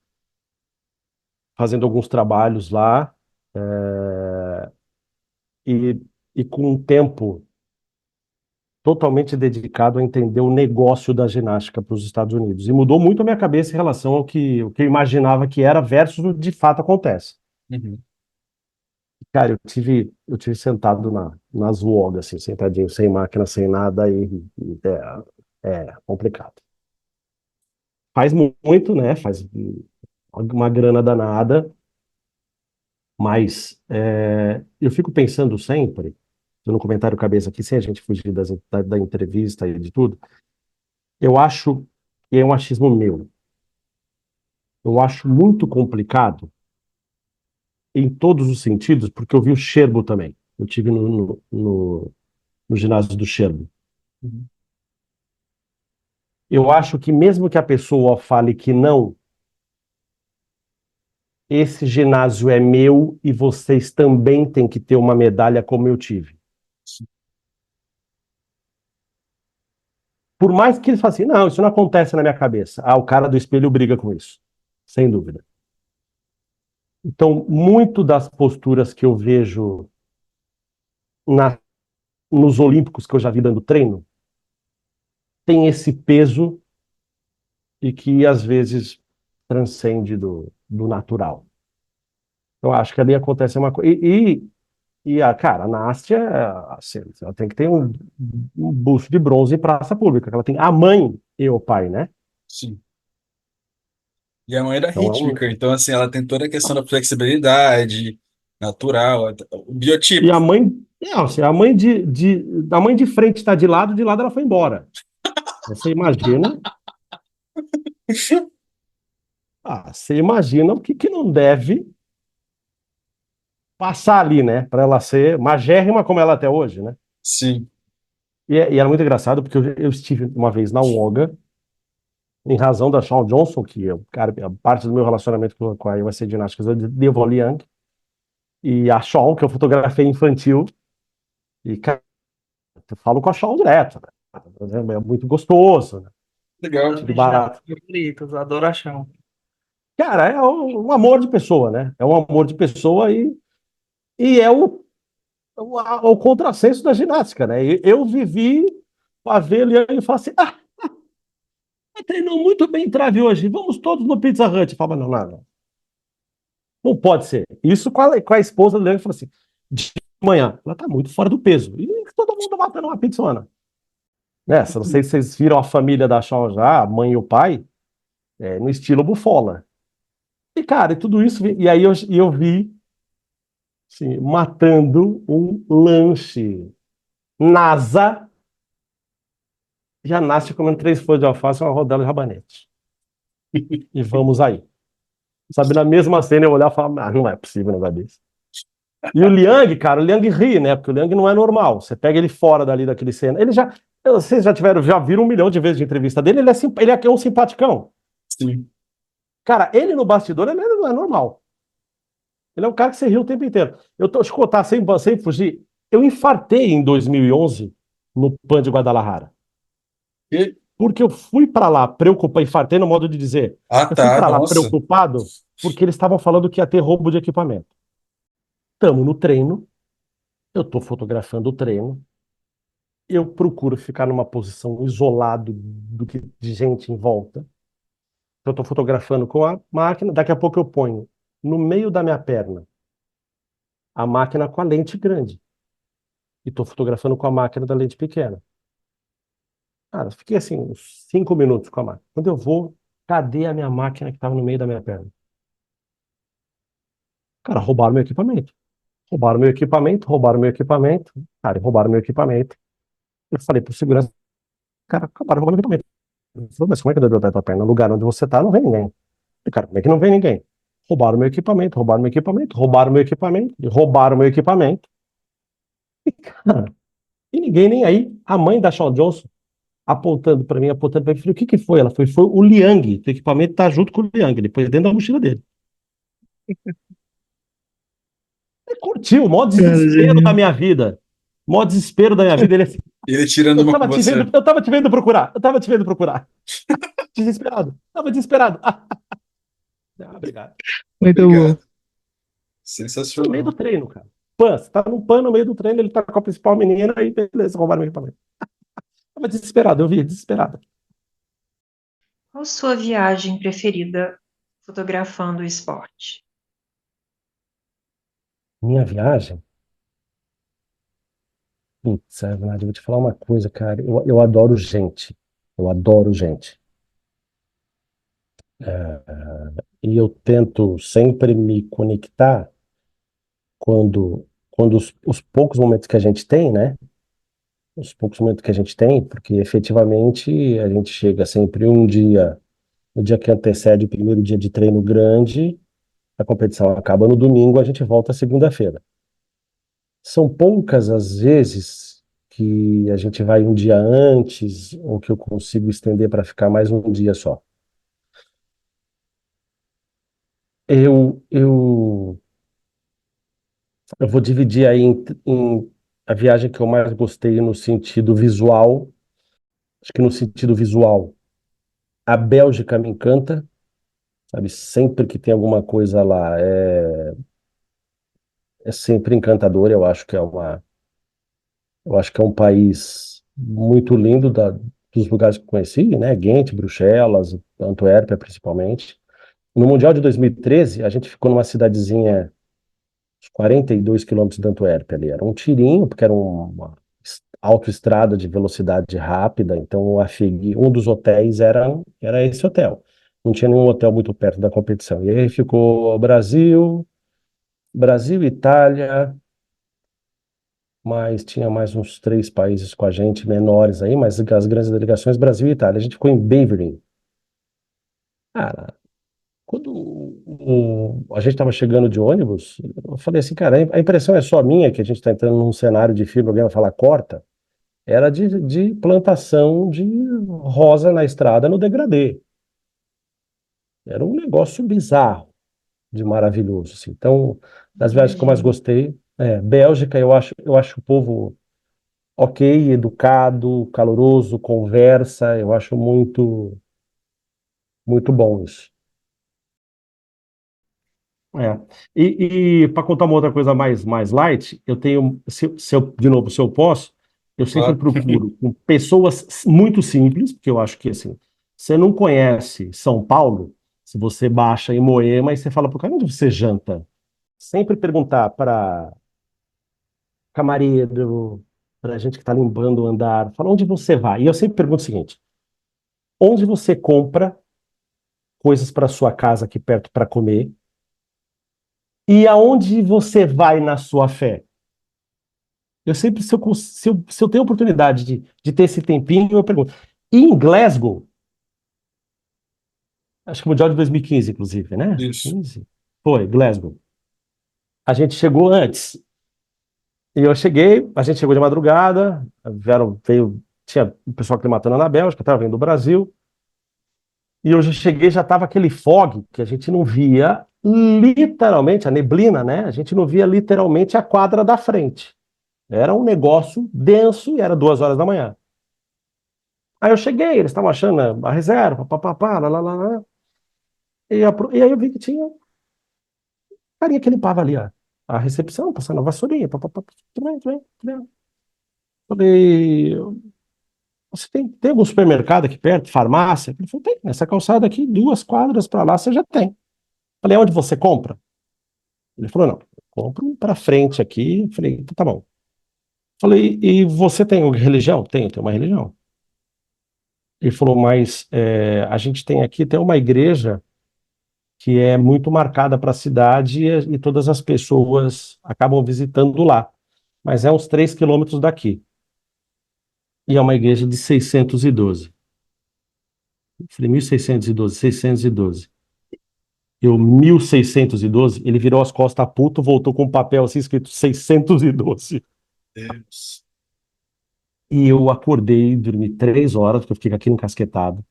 fazendo alguns trabalhos lá, e, e com um tempo totalmente dedicado a entender o negócio da ginástica para os Estados Unidos. E mudou muito a minha cabeça em relação o que eu imaginava que era versus o que de fato acontece. Uhum. Cara, eu tive sentado nas WOG, assim, sentadinho, sem máquina, sem nada, e é complicado. Faz muito, né? Faz uma grana danada, mas eu fico pensando sempre, no comentário cabeça aqui, sem a gente fugir da entrevista e de tudo, eu acho, e é um achismo meu, eu acho muito complicado em todos os sentidos, porque eu vi o Sherbo também. Eu tive no ginásio do Sherbo. Uhum. Eu acho que mesmo que a pessoa fale que não, esse ginásio é meu e vocês também têm que ter uma medalha como eu tive. Por mais que eles falem assim, não, isso não acontece na minha cabeça. Ah, o cara do espelho briga com isso. Sem dúvida. Então, muito das posturas que eu vejo na, nos Olímpicos que eu já vi dando treino, tem esse peso e que às vezes transcende do natural. Eu acho que ali acontece uma coisa. Cara, a Nástia, assim, ela tem que ter um busto de bronze em praça pública, que ela tem a mãe e o pai, né? Sim. E a mãe é da Então, rítmica, então assim, ela tem toda a questão da flexibilidade natural, o e biotipo. a mãe, não, assim, a mãe de frente está de lado ela foi embora. Você imagina, você imagina o que não deve passar ali, né? Para ela ser magérrima como ela é até hoje, né? Sim. E era muito engraçado porque eu estive uma vez na UOGA, em razão da Shawn Johnson, que cara, parte do meu relacionamento com a USA Ginástica eu devo ao Liang, e a Shawn, que eu fotografei infantil, e cara, eu falo com a Shawn direto, né? É muito gostoso, né? Legal. Das De minhas ginastas barato. favoritas, adoro a chão. Cara, é um amor de pessoa, né? É um amor de pessoa e é o contrassenso da ginástica, né? Eu vivi para ver Liang e falar assim, treinou muito bem em trave hoje, vamos todos no Pizza Hut. Eu falava, não, não, não. Não pode ser. Isso com a esposa do Leandro falou assim: de manhã, ela tá muito fora do peso. E todo mundo matando uma pizzona. Nessa, não sei se vocês viram a família da Shaw já, a mãe e o pai, no estilo bufola. E, cara, e tudo isso, e aí eu vi, assim, matando um lanche. NASA já nasce comendo 3 folhas de alface e uma rodela de rabanete. E vamos aí. Sabe, na mesma cena eu olhar e falar, não é possível um negócio desse. E o Liang, cara, o Liang ri, né? Porque o Liang não é normal. Você pega ele fora dali daquele cena. Ele já. Vocês já viram 1 milhão de vezes de entrevista dele, ele é um simpaticão. Sim. Cara, ele no bastidor, ele não é normal. Ele é um cara que você ri o tempo inteiro. Eu tô te contar sem fugir. Eu infartei em 2011 no PAN de Guadalajara. E- Porque eu fui pra lá preocupado, infartei no modo de dizer. Ah, Eu fui tá, pra lá nossa. preocupado porque eles estavam falando que ia ter roubo de equipamento. Estamos no treino, eu tô fotografando o treino, eu procuro ficar numa posição isolado do que de gente em volta. Eu tô fotografando com a máquina, daqui a pouco eu ponho no meio da minha perna a máquina com a lente grande e tô fotografando com a máquina da lente pequena. Cara, fiquei assim uns 5 minutos com a máquina. Quando eu vou, cadê a minha máquina que estava no meio da minha perna? Cara, roubaram meu equipamento. Roubaram meu equipamento, roubaram meu equipamento. Cara, roubaram meu equipamento. Eu falei pro segurança, cara, acabaram roubando meu equipamento. Ele falou, mas como é que deu a tua perna? No lugar onde você tá, não vem ninguém. Eu falei, cara, como é que não vem ninguém? Roubaram meu equipamento, roubaram meu equipamento, roubaram meu equipamento, e roubaram meu equipamento. E, cara, e ninguém nem aí. A mãe da Shawn Johnson apontando pra mim, falei, o que que foi? Ela foi o Liang, o equipamento tá junto com o Liang, ele pôs dentro da mochila dele. Ele curtiu, o maior Cara, desespero da genial. minha vida. O maior desespero da minha vida, ele assim, Ele tirando uma com você. eu tava te vendo procurar, eu tava te vendo procurar. Desesperado, tava desesperado. Obrigado. Muito bom. Obrigado. No meio do Sensacional. treino, cara. Pan, você tá num pan no meio do treino, ele tá com a principal menina, aí beleza, roubaram meu equipamento. Tava desesperado, eu vi, desesperado. Qual sua viagem preferida fotografando o esporte? Minha viagem, putz, Nath, eu vou te falar uma coisa, cara. Eu adoro gente. Eu adoro gente. E eu tento sempre me conectar quando os poucos momentos que a gente tem, né? Os poucos momentos que a gente tem, porque efetivamente a gente chega sempre um dia, no dia que antecede o primeiro dia de treino grande, a competição acaba no domingo, a gente volta segunda-feira. São poucas as vezes que a gente vai um dia antes ou que eu consigo estender para ficar mais um dia só. Eu, eu, eu vou dividir aí em a viagem que eu mais gostei no sentido visual. Acho que no sentido visual, a Bélgica me encanta, sabe? Sempre que tem alguma coisa lá, é sempre encantador. Eu acho que é um país muito lindo dos lugares que conheci, né? Ghent, Bruxelas, Antuérpia, principalmente. No Mundial de 2013, a gente ficou numa cidadezinha uns 42 quilômetros de Antuérpia ali. Era um tirinho, porque era uma autoestrada de velocidade rápida, então um dos hotéis era esse hotel. Não tinha nenhum hotel muito perto da competição. E aí ficou Brasil, Itália, mas tinha mais uns 3 países com a gente, menores aí, mas as grandes delegações, Brasil e Itália. A gente ficou em Beveren. Cara, quando a gente estava chegando de ônibus, eu falei assim, cara, a impressão é só minha que a gente está entrando num cenário de filme, alguém vai falar corta, era de plantação de rosa na estrada no degradê. Era um negócio bizarro, de maravilhoso, assim. Então, das viagens que eu mais Imagino. gostei, Bélgica, eu acho o povo ok, educado, caloroso, conversa, eu acho muito, muito bom isso. É. Para contar uma outra coisa mais light, eu tenho, de novo, se eu posso, eu sempre Claro. procuro com pessoas muito simples, porque eu acho que assim, você não conhece São Paulo, se você baixa em Moema e você fala para o cara onde você janta. Sempre perguntar para camareiro, para gente que está limpando o andar, fala onde você vai. E eu sempre pergunto o seguinte: onde você compra coisas para sua casa aqui perto para comer. E aonde você vai na sua fé? Eu sempre, se eu tenho oportunidade de ter esse tempinho, eu pergunto. E em Glasgow, acho que o Mundial de 2015, inclusive, né? Isso. 15? Foi, Glasgow. A gente chegou antes. E a gente chegou de madrugada, tinha o pessoal aclimatando na Bélgica, estava vindo do Brasil. E eu já cheguei, já estava aquele fog que a gente não via literalmente, a neblina, né? A gente não via literalmente a quadra da frente. Era um negócio denso e era 2 horas da manhã. Aí eu cheguei, eles estavam achando a reserva, papapá, lá, lá, lá, lá. E aí eu vi que tinha um carinha que limpava ali a recepção, passando a vassourinha, papapá, tudo bem, tudo bem, tudo bem. Falei, você tem algum supermercado aqui perto, farmácia? Ele falou, tem, nessa calçada aqui, 2 quadras para lá você já tem. Falei, onde você compra? Ele falou, não, eu compro para frente aqui. Falei, então tá bom. Falei, e você tem religião? Tenho uma religião. Ele falou, mas a gente tem uma igreja que é muito marcada para a cidade e todas as pessoas acabam visitando lá. Mas é uns 3 quilômetros daqui. E é uma igreja de 612. Eu falei, 1612, 612. Eu, 1612, ele virou as costas puto, voltou com um papel assim escrito 612. Deus. E eu acordei, dormi 3 horas, porque eu fiquei aqui encasquetado.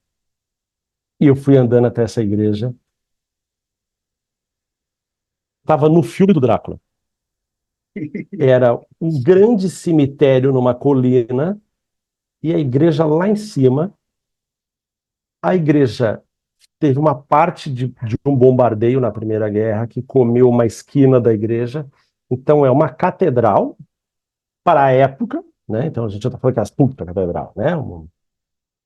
E eu fui andando até essa igreja. Tava no filme do Drácula. Era um grande cemitério numa colina e a igreja lá em cima. A igreja teve uma parte de um bombardeio na Primeira Guerra que comeu uma esquina da igreja. Então é uma catedral para a época, né? Então a gente já está falando que é as puta catedral, né?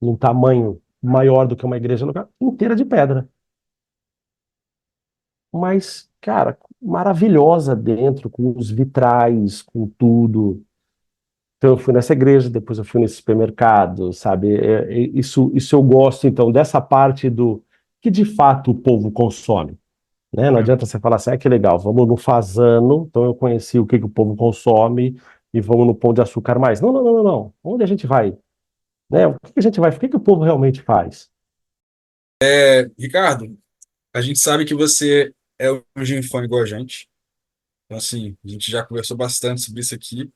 Um tamanho maior do que uma igreja local, inteira de pedra. Mas, cara, maravilhosa dentro, com os vitrais, com tudo. Então eu fui nessa igreja, depois eu fui nesse supermercado, sabe? Isso eu gosto, então, dessa parte do que de fato o povo consome, né? Não adianta você falar assim, que legal, vamos no Fazano, então eu conheci o que que o povo consome e vamos no Pão de Açúcar mais. Não, não, não, não, não. Onde a gente vai? Né? O que que a gente vai? O que que o povo realmente faz? Ricardo, a gente sabe que você é um gym fã igual a gente. Então, assim, a gente já conversou bastante sobre isso aqui.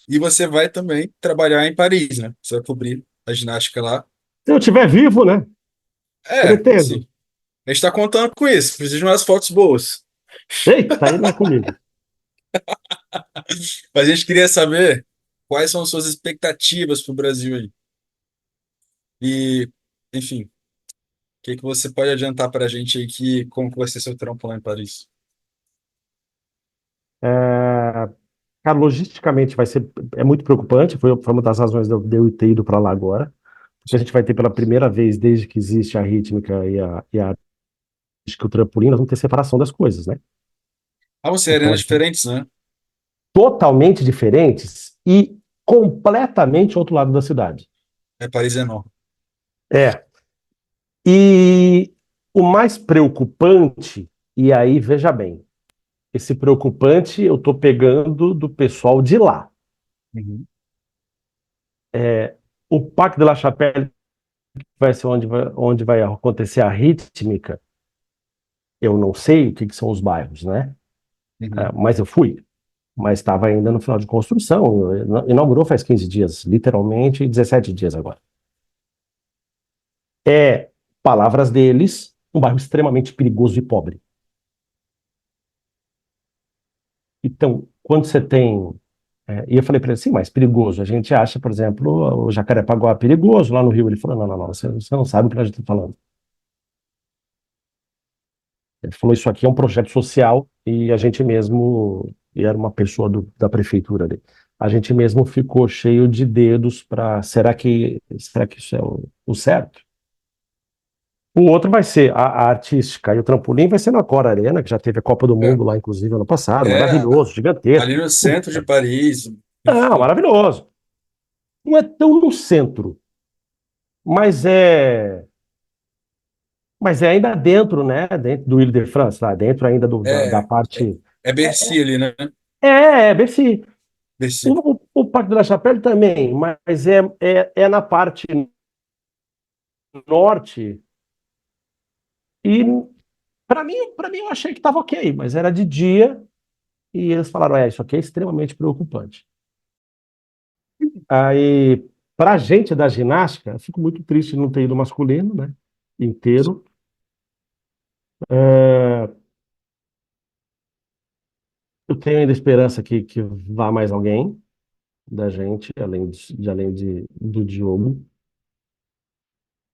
E você vai também trabalhar em Paris, né? Você vai cobrir a ginástica lá. Se eu estiver vivo, né? Pretendo. Sim. A gente está contando com isso. Precisa de umas fotos boas. Eita, aí não é comigo. Mas a gente queria saber quais são as suas expectativas para o Brasil aí. E, enfim, o que que você pode adiantar para a gente aí que como que vai ser seu trampo lá em Paris? É, cara, logisticamente é muito preocupante, foi uma das razões de eu ter ido para lá agora, porque a gente vai ter pela primeira vez, desde que existe a rítmica e a artística, o trampolim, nós vamos ter separação das coisas, né? Ah, você é Então, arenas diferentes, né? totalmente diferentes e completamente outro lado da cidade. Paris é enorme. É. E o mais preocupante, e aí veja bem, esse preocupante eu tô pegando do pessoal de lá. Uhum. O Parc de la Chapelle vai ser onde vai acontecer a rítmica. Eu não sei o que que são os bairros, né? Uhum. Mas eu fui. Mas estava ainda no final de construção. Inaugurou faz 15 dias, literalmente 17 dias agora. É, palavras deles, um bairro extremamente perigoso e pobre. Então, quando você tem. E eu falei para ele assim, mas perigoso. A gente acha, por exemplo, o Jacarepaguá perigoso lá no Rio. Ele falou: não, não, não, você não sabe o que a gente está falando. Ele falou: isso aqui é um projeto social e a gente mesmo, e era uma pessoa da prefeitura ali, a gente mesmo ficou cheio de dedos para, será que isso é o certo? O outro vai ser a artística e o trampolim vai ser na Cora Arena, que já teve a Copa do É, Mundo lá, inclusive, ano passado, é maravilhoso, gigantesco. ali no centro de Paris. Não, maravilhoso. Não é tão no centro, mas é Mas é ainda dentro, né? Dentro do Ile-de-France, lá dentro ainda da É, é, parte. é É, Bercy ali, né? Bercy. Bercy. O Parque de la Chapelle também, mas é na parte norte. E para mim eu achei que estava ok, mas era de dia e eles falaram, isso aqui é extremamente preocupante. Aí, para a gente da ginástica, eu fico muito triste de não ter ido masculino, né? Inteiro. É, eu tenho ainda esperança que vá mais alguém da gente, do Diogo.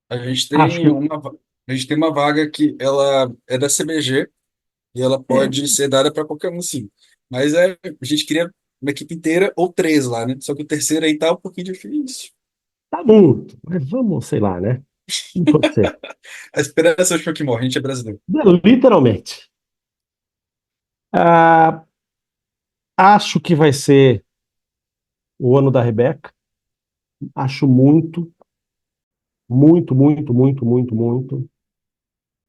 A gente Acho tem que a gente tem uma vaga que ela é da CBG e ela é, pode ser dada para qualquer um, sim. Mas a gente queria uma equipe inteira ou três lá, né? Só que o terceiro aí tá um pouquinho difícil. tá muito, mas vamos, sei lá, né? Vamos torcer. A esperança é o último que morre, a gente é brasileiro. Literalmente. Ah, acho que vai ser o ano da Rebeca. Acho muito, muito, muito, muito, muito, muito.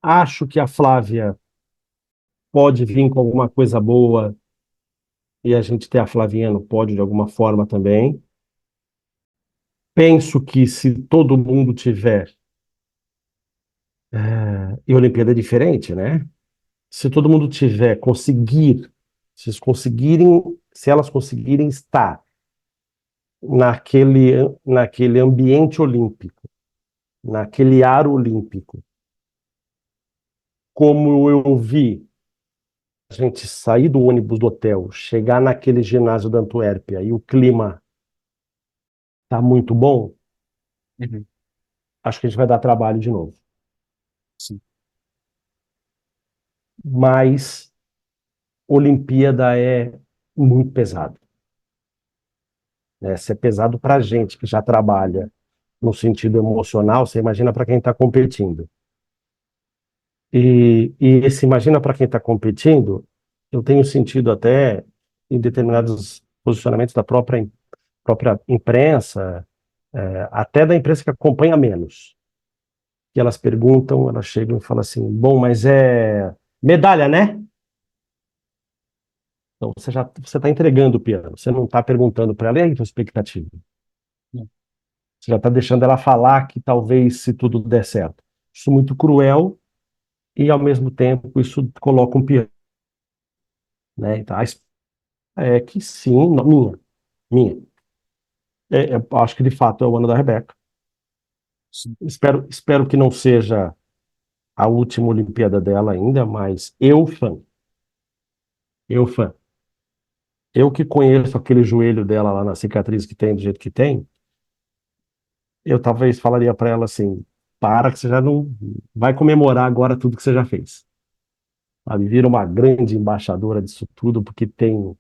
Acho que a Flávia pode vir com alguma coisa boa e a gente ter a Flavinha no pódio de alguma forma também. Penso que se todo mundo tiver, e a Olimpíada é diferente, né? Se todo mundo tiver, se elas conseguirem estar naquele ambiente olímpico, naquele ar olímpico, como eu vi a gente sair do ônibus do hotel, chegar naquele ginásio da Antuérpia e o clima tá muito bom, Uhum, acho que a gente vai dar trabalho de novo. sim. Mas Olimpíada é muito pesado, né? Se é pesado para a gente que já trabalha no sentido emocional, você imagina para quem está competindo. E esse imagina para quem está competindo, eu tenho sentido até em determinados posicionamentos da própria imprensa, até da imprensa que acompanha menos. Que elas perguntam, elas chegam e falam assim: bom, mas é medalha, né? Então você está entregando o piano, você não está perguntando para ela, e aí, tua expectativa? Você já está deixando ela falar que talvez se tudo der certo. Isso é muito cruel e, ao mesmo tempo, isso coloca um piano, né? Então, é que sim, minha. Eu acho que de fato é o ano da Rebeca. Sim. Espero que não seja a última Olimpíada dela ainda, mas eu fã. Eu que conheço aquele joelho dela lá na cicatriz que tem, do jeito que tem, eu talvez falaria para ela assim: para que você já não vai comemorar agora tudo que você já fez. Sabe? Vira uma grande embaixadora disso tudo, porque tem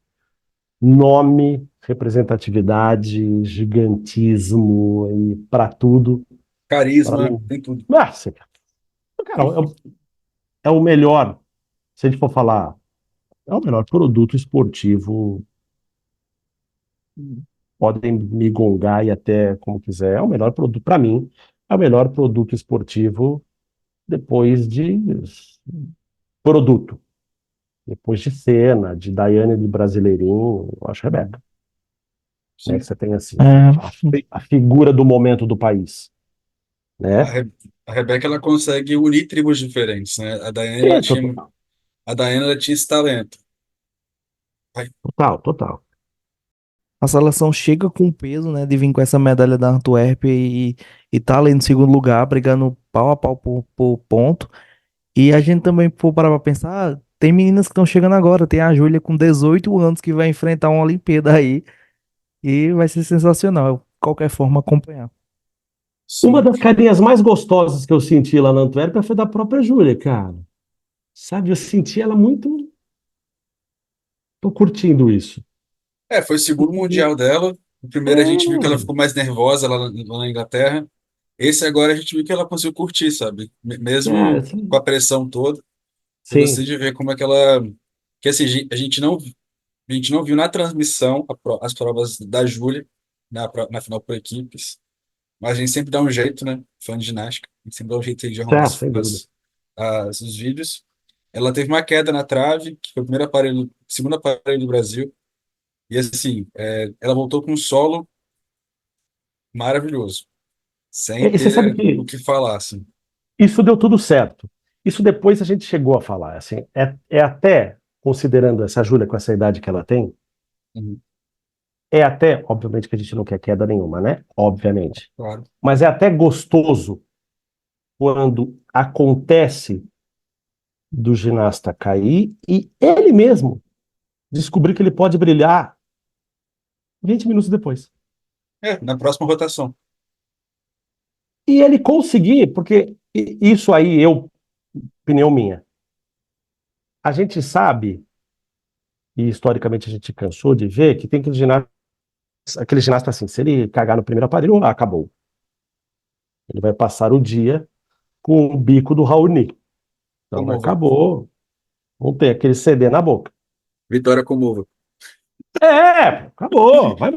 nome, representatividade, gigantismo e para tudo. Ela Carisma, não. tem tudo. Nossa, cara, é o melhor, se a gente for falar, é o melhor produto esportivo. Podem me gongar e até como quiser. É o melhor produto, para mim, é o melhor produto esportivo depois de produto. Depois de Senna, de Daiane de Brasileirinho, eu acho Rebeca. Né, que Sim. você tem assim, É, a figura do momento do país, A, né? Re- a Rebeca ela consegue unir tribos diferentes, né? É, total, A Diana ela tinha esse talento. Ai, total, total. a seleção chega com peso, né, de vir com essa medalha da Antuérpia e tá ali no segundo lugar, brigando pau a pau por ponto. E a gente também, for parar pra pensar, tem meninas que estão chegando agora. Tem a Júlia com 18 anos que vai enfrentar uma Olimpíada aí. E vai ser sensacional, de qualquer forma, acompanhar. Uma sim. das carinhas mais gostosas que eu senti lá na Antuérpia foi da própria Júlia, cara. Sabe, eu senti ela muito. Tô curtindo isso. Foi o segundo E, mundial dela. O primeiro a gente viu que ela é, ficou mais nervosa lá na Inglaterra. Esse agora a gente viu que ela conseguiu curtir, sabe? Mesmo com a pressão toda. Eu gostei sim, de ver como é que ela. Que assim, a gente não viu na transmissão as provas da Júlia na final por equipes. Mas a gente sempre dá um jeito, né? Fã de ginástica. A gente sempre dá um jeito aí de arrumar sem dúvida. os vídeos. Ela teve uma queda na trave, que foi o primeiro aparelho, segundo aparelho do Brasil. E assim, ela voltou com um solo maravilhoso, sem E você sabe ter o que que falar, assim. isso deu tudo certo. Isso depois a gente chegou a falar, assim, é até, considerando essa Júlia com essa idade que ela tem, Uhum, é até, obviamente que a gente não quer queda nenhuma, né? Obviamente. claro. Mas é até gostoso quando acontece do ginasta cair e ele mesmo descobrir que ele pode brilhar 20 minutos depois. Na próxima rotação. E ele conseguir, porque isso aí, opinião minha, a gente sabe, e historicamente a gente cansou de ver, que tem aquele ginasta assim, se ele cagar no primeiro aparelho, acabou. Ele vai passar o dia com o bico do Raoni. Então Comova. acabou, vão ter aquele CD na boca. Vitória Comova. Acabou, vai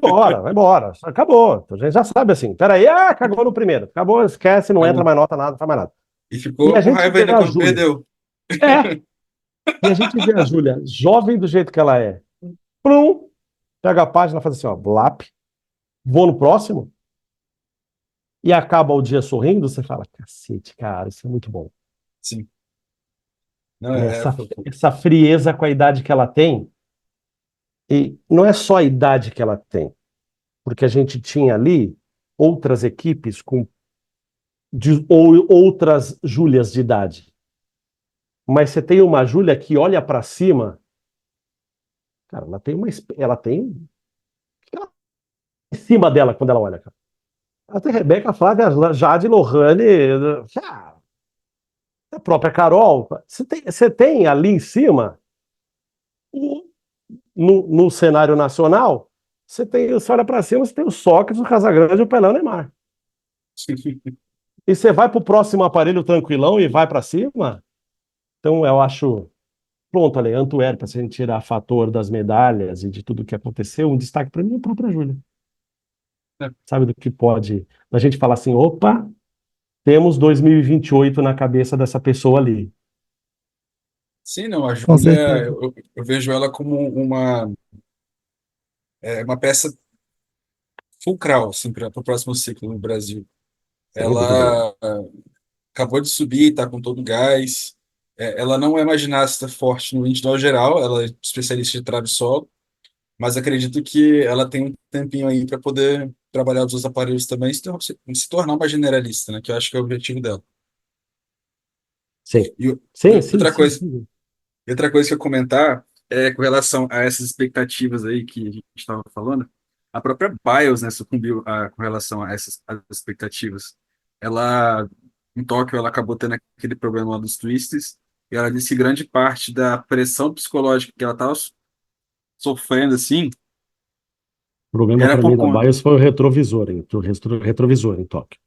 embora, acabou. Então, a gente já sabe assim, peraí, cagou no primeiro, acabou, esquece, não entra Acabou. mais nota, nada, não faz mais nada. E E ficou a com gente raiva vê ainda a quando Júlia, perdeu. é, e a gente vê a Júlia, jovem do jeito que ela é, plum, pega a página, faz assim, ó, blap, vou no próximo, e acaba o dia sorrindo, você fala, cacete, cara, isso é muito bom. Sim. Não, Né? Essa frieza com a idade que ela tem, e não é só a idade que ela tem, porque a gente tinha ali outras equipes ou outras Júlias de idade. Mas você tem uma Júlia que olha para cima, cara, ela tem em cima dela quando ela olha, cara. Ela tem Rebeca, Flávia, Jade, Lohane, ah, a própria Carol. Você tem ali em cima, no cenário nacional, você olha para cima, você tem o Sócrates, o Casagrande, o Pelé e o Neymar. E você vai para o próximo aparelho tranquilão e vai para cima. Então eu acho. Pronto, Ale, Antuérpia, se a gente tirar fator das medalhas e de tudo que aconteceu, um destaque para mim é a própria Júlia. Sabe do que pode. A gente falar assim, opa, temos 2028 na cabeça dessa pessoa ali. Sim, não, a Com Júlia, certeza. eu vejo ela como uma peça fulcral, assim, para o próximo ciclo no Brasil. Sem dúvida nenhuma. Ela acabou de subir, está com todo o gás. Ela não é uma ginasta forte no individual geral, ela é especialista de trave solo, mas acredito que ela tem um tempinho aí para poder trabalhar os outros aparelhos também e se tornar uma generalista, né? Que eu acho que é o objetivo dela. Sim. E, Sim, e sim, outra sim, coisa, sim. e outra coisa que eu comentar é com relação a essas expectativas aí que a gente estava falando, a própria BIOS, né, sucumbiu com relação a essas as expectativas. Ela, em Tóquio, ela acabou tendo aquele problema lá dos twists, e ela disse que grande parte da pressão psicológica que ela estava sofrendo, assim, O problema era para por mim da conta. BIOS foi o retrovisor, retrovisor em Tóquio.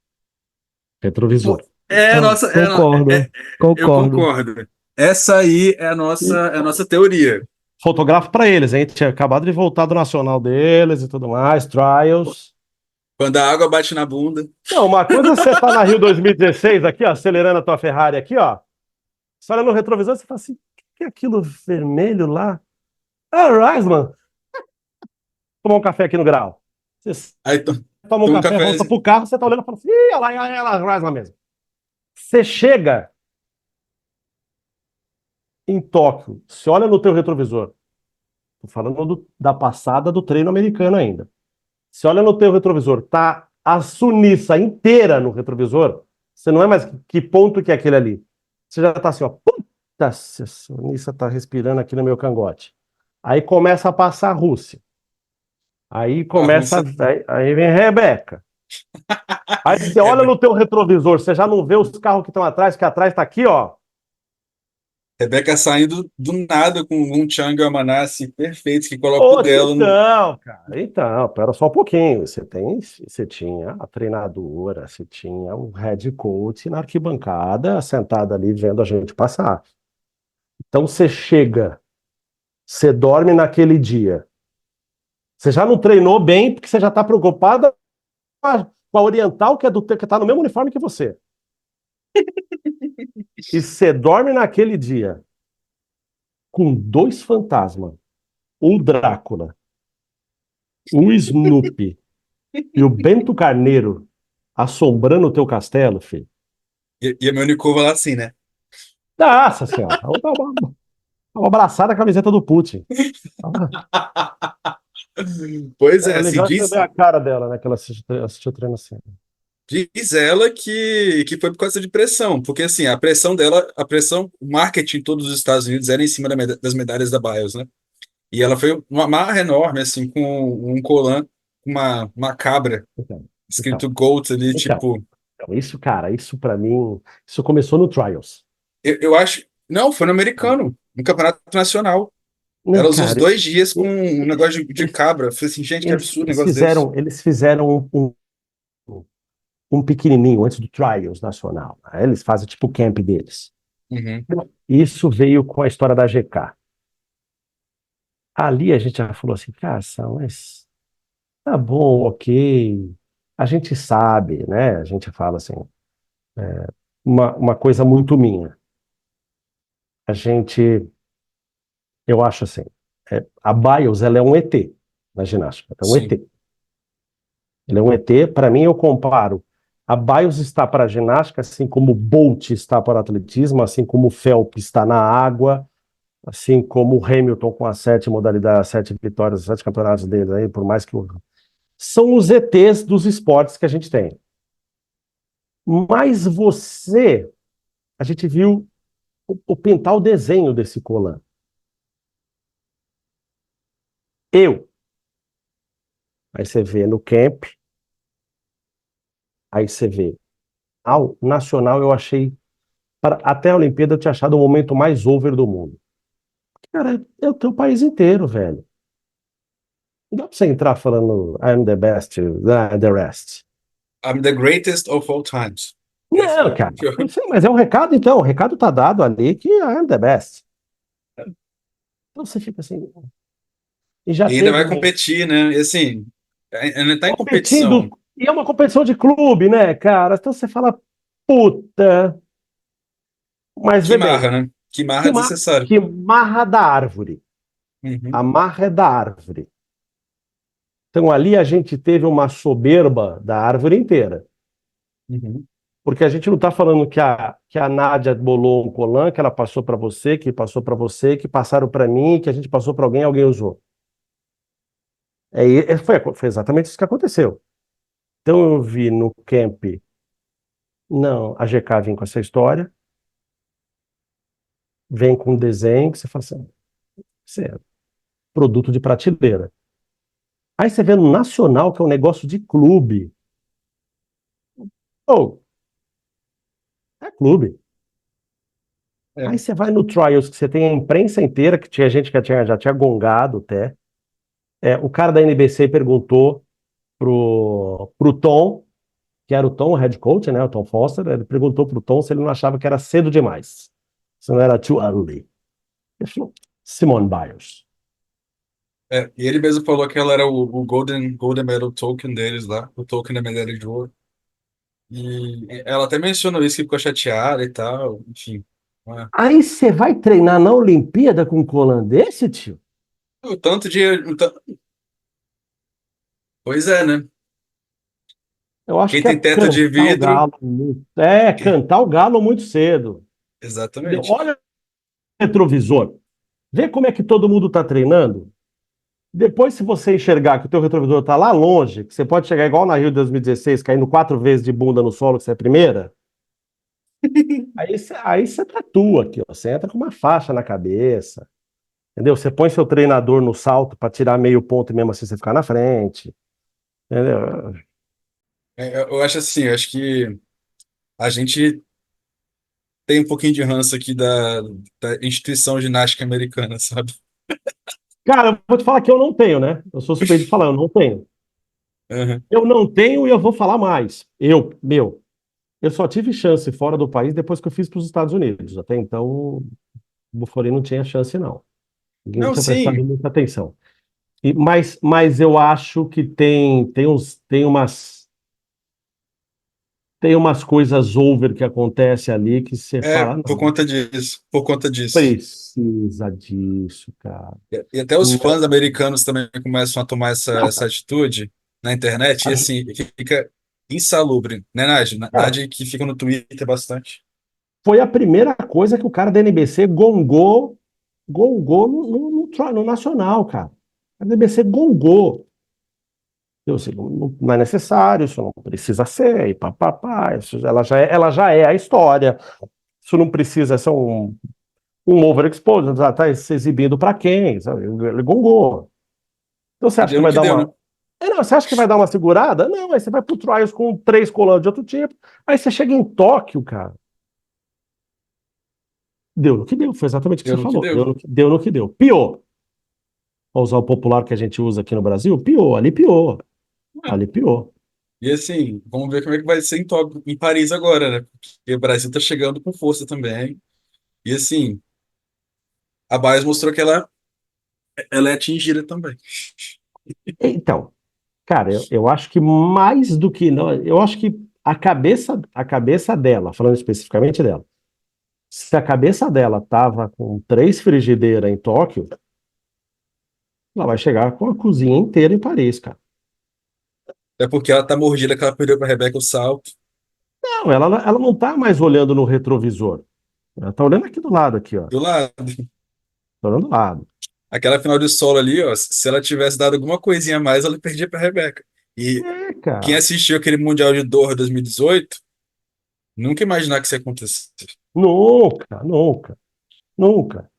Retrovisor. Não, concordo, Eu concordo. concordo. Essa aí é a nossa teoria. Fotografo para eles, hein? Tinha acabado de voltar do nacional deles e tudo mais, trials. Quando a água bate na bunda. Não, uma coisa é você tá na Rio 2016 aqui, ó, acelerando a tua Ferrari aqui, ó. Você olha no retrovisor e você fala assim, o que é aquilo vermelho lá? Ah, Reisman. Tomar um café aqui no Grau. Você Aí toma um toma um café, volta cafezinho. pro carro, você tá olhando e fala assim, ih, olha lá, Reisman mesmo. Você chega em Tóquio, você olha no teu retrovisor. Tô falando da passada do treino americano ainda. Você olha no teu retrovisor, tá a Suíça inteira no retrovisor, você não é mais que ponto que é aquele ali. Você já tá assim, ó, puta, a Suíça tá respirando aqui no meu cangote. Aí começa a passar a Rússia. Aí A começa, Rússia. aí vem Rebeca. Aí você olha Rebe- no teu retrovisor, você já não vê os carros que estão atrás, que atrás tá aqui, ó. Rebeca saindo do nada com um Chang e o Amanassi perfeitos que coloca o Ô, dela no. então, cara, então, pera só um pouquinho. Você tinha a treinadora, você tinha o head coach na arquibancada, sentado ali vendo a gente passar. Então você chega, você dorme naquele dia. Você já não treinou bem porque você já está preocupada com a oriental que é que tá no mesmo uniforme que você. E você dorme naquele dia com 2 fantasmas, o Drácula, o Snoopy e o Bento Carneiro assombrando o teu castelo, filho. E a meu Nicova lá assim, né? Nossa senhora, uma abraçada a camiseta do Putin. Pois É é, assim, legal é você ver a cara dela, né? Que ela assistiu o treino assim. diz ela que foi por causa de pressão, porque assim, a pressão dela, o marketing em todos os Estados Unidos era em cima das medalhas da Bios, né? E ela foi uma marra enorme, assim, com um colã, uma cabra, Então, escrito então, Gold ali, então, tipo, então, isso, cara, isso pra mim, isso começou no Trials. eu acho, não, foi no americano, no campeonato nacional. Não, Ela usou os cara, 2 dias com um negócio de eles, cabra. Eu falei assim, gente, que absurdo um eles negócio desse. fizeram um pequenininho antes do Trials nacional, né? Eles fazem tipo o camp deles. Uhum. Isso veio com a história da GK. Ali a gente já falou assim, cara, mas tá bom, ok. A gente sabe, né? A gente fala assim, uma coisa muito minha. A gente, eu acho assim, a Biles, ela é um ET na ginástica, é um Sim. ET. Ele é um ET, para mim eu comparo. A Biles está para a ginástica, assim como o Bolt está para o atletismo, assim como o Phelps está na água, assim como o Hamilton com as 7 modalidades, 7 vitórias, 7 campeonatos dele aí, por mais que são os ETs dos esportes que a gente tem. Mas a gente viu pintar o desenho desse Colan. Eu, aí você vê no camp, aí você vê. Ao nacional eu achei, até a Olimpíada eu tinha achado o momento mais over do mundo. Cara, é o teu país inteiro, velho. Não dá pra você entrar falando I'm the best, the rest. I'm the greatest of all times. Esse Não, foi cara. o que eu- Não sei, mas é um recado, então. O recado tá dado ali que I'm the best. Então você fica assim. E já E ainda teve vai um competir, né? E assim, ainda tá em competindo, competição. e é uma competição de clube, né, cara? Então você fala, puta, mas Que vê bem, marra, né? Que marra que, desnecessário. que marra da árvore. Uhum, A marra é da árvore. Então ali a gente teve uma soberba da árvore inteira. uhum. Porque a gente não está falando que a Nádia bolou um colan, que ela passou para você, que passou para você, que passaram para mim, que a gente passou para alguém, alguém usou. Foi exatamente isso que aconteceu. Então eu vi no camp, não, a GK vem com essa história, vem com um desenho que você fala assim, isso é produto de prateleira. Aí você vê no Nacional, que é um negócio de clube. Ou, é clube. Aí É. você vai no Trials, que você tem a imprensa inteira, que tinha gente que já tinha gongado até. O cara da NBC perguntou pro Tom, que era o Tom, o head coach, né, o Tom Foster, ele perguntou pro Tom se ele não achava que era cedo demais, se não era too early. Ele falou, Simone Biles. E ele mesmo falou que ela era o Golden Medal Token deles lá, o token da medalha de ouro. E ela até mencionou isso, que ficou chateada e tal, enfim. É. Aí você vai treinar na Olimpíada com um colã desse, tio? O tanto de. Pois é, né? Eu acho Quem que é tem teto de cantar o vidro. galo muito. Cantar o galo muito cedo. Entendeu? Exatamente. Olha o retrovisor. Vê como é que todo mundo está treinando. Depois, se você enxergar que o teu retrovisor está lá longe, que você pode chegar igual na Rio de 2016, caindo 4 vezes de bunda no solo, que você é a primeira, aí você tatua aqui, ó. Você entra com uma faixa na cabeça, entendeu? Você põe seu treinador no salto para tirar meio ponto e mesmo assim você ficar na frente, entendeu? Eu acho assim, eu acho que a gente tem um pouquinho de ranço aqui da instituição ginástica americana, sabe? Cara, eu vou te falar que eu não tenho, né? Eu sou suspeito de falar, eu não tenho. Uhum. Eu não tenho e eu vou falar mais. Eu só tive chance fora do país depois que eu fiz para os Estados Unidos. Até então, o Buffoni não tinha chance, não. Ninguém Não, tinha prestado sim. muita atenção. Mas eu acho que tem umas. tem umas coisas over que acontecem ali que você É, fala, por não, conta disso, por conta disso. precisa disso, cara. E até os Não, fãs americanos também começam a tomar não, essa atitude na internet, e a- assim, fica insalubre, né, Nádia? cara, Nádia que fica no Twitter bastante. foi a primeira coisa que o cara da NBC gongou no Nacional, cara. A NBC gongou. Eu sei, não é necessário, isso não precisa ser, e papapá, ela já é a história. Isso não precisa ser um overexposure, tá se exibindo para quem? Sabe? Ele gongou. Então você E acha deu que no vai que dar deu, né? uma. Não, você acha que vai dar uma segurada? Não, aí você vai pro Trials com 3 colanos de outro tipo, aí você chega em Tóquio, cara. Deu no que deu, foi exatamente o que Deu você no que falou. deu. Deu no que deu. Pior. Pra usar o popular que a gente usa aqui no Brasil, pior, ali pior. Ali pior. E assim, vamos ver como é que vai ser em Paris agora, né? Porque o Brasil tá chegando com força também. E assim, a Bias mostrou que ela é atingida também. Então, cara, eu acho que mais do que não, eu acho que a cabeça dela, falando especificamente dela, se a cabeça dela tava com 3 frigideiras em Tóquio, ela vai chegar com a cozinha inteira em Paris, cara. É porque ela tá mordida que ela perdeu pra Rebeca o salto Não, ela não tá mais olhando no retrovisor. Ela tá olhando aqui do lado, aqui, ó. do lado. Tá olhando do lado. Aquela final de solo ali, ó, se ela tivesse dado alguma coisinha a mais, ela perdia pra Rebeca. E É, quem cara. assistiu aquele Mundial de Doha 2018, nunca imaginar que isso ia acontecer. Nunca, nunca, nunca.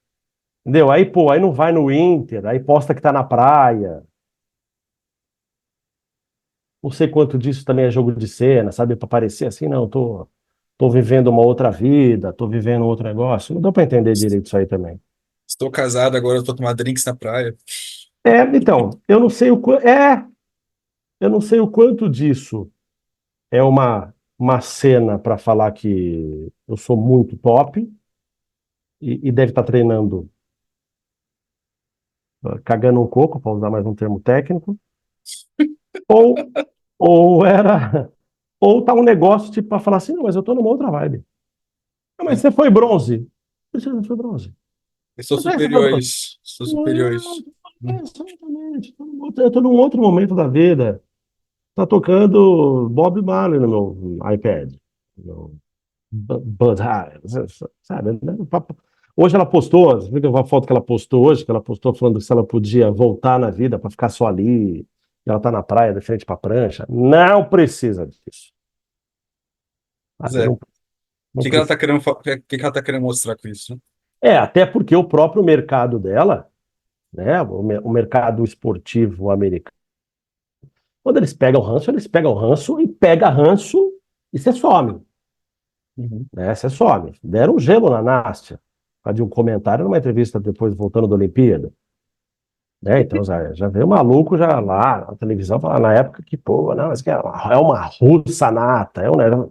Entendeu? Aí, pô, aí não vai no Inter, aí posta que tá na praia. Não sei quanto disso também é jogo de cena, sabe? Pra parecer assim, não, tô vivendo uma outra vida, tô vivendo outro negócio. Não dá pra entender direito isso aí também. Estou casado agora, eu tô tomando drinks na praia. Então, eu não sei o quanto disso é uma cena para falar que eu sou muito top e deve estar treinando, cagando um coco, para usar mais um termo técnico, ou, ou era, ou tá um negócio tipo para falar assim, não, mas eu tô numa outra vibe. Não, mas Né? você foi bronze. Você não foi bronze. Eu sou Mas aí você foi superior a bronze. isso. Sou superior a Não, isso. Hum. exatamente. Eu tô num outro momento da vida. Tá tocando Bob Marley no meu iPad. No Bud High, sabe? Né? Hoje ela postou, você viu uma foto que ela postou hoje, que ela postou falando que se ela podia voltar na vida para ficar só ali, e ela tá na praia, de frente para prancha. Não precisa disso. Pois Sabe? é. O Não que que ela tá precisa. querendo, que ela tá querendo mostrar com isso, né? Até porque o próprio mercado dela, né, o mercado esportivo americano, quando eles pegam ranço e pega ranço e você some. Uhum. Né? Você some. Deram um gelo na Nástia. De um comentário numa entrevista depois voltando da Olimpíada. Né? Então já veio maluco já lá na televisão falar na época que, pô, não, mas que é uma russa nata. Né?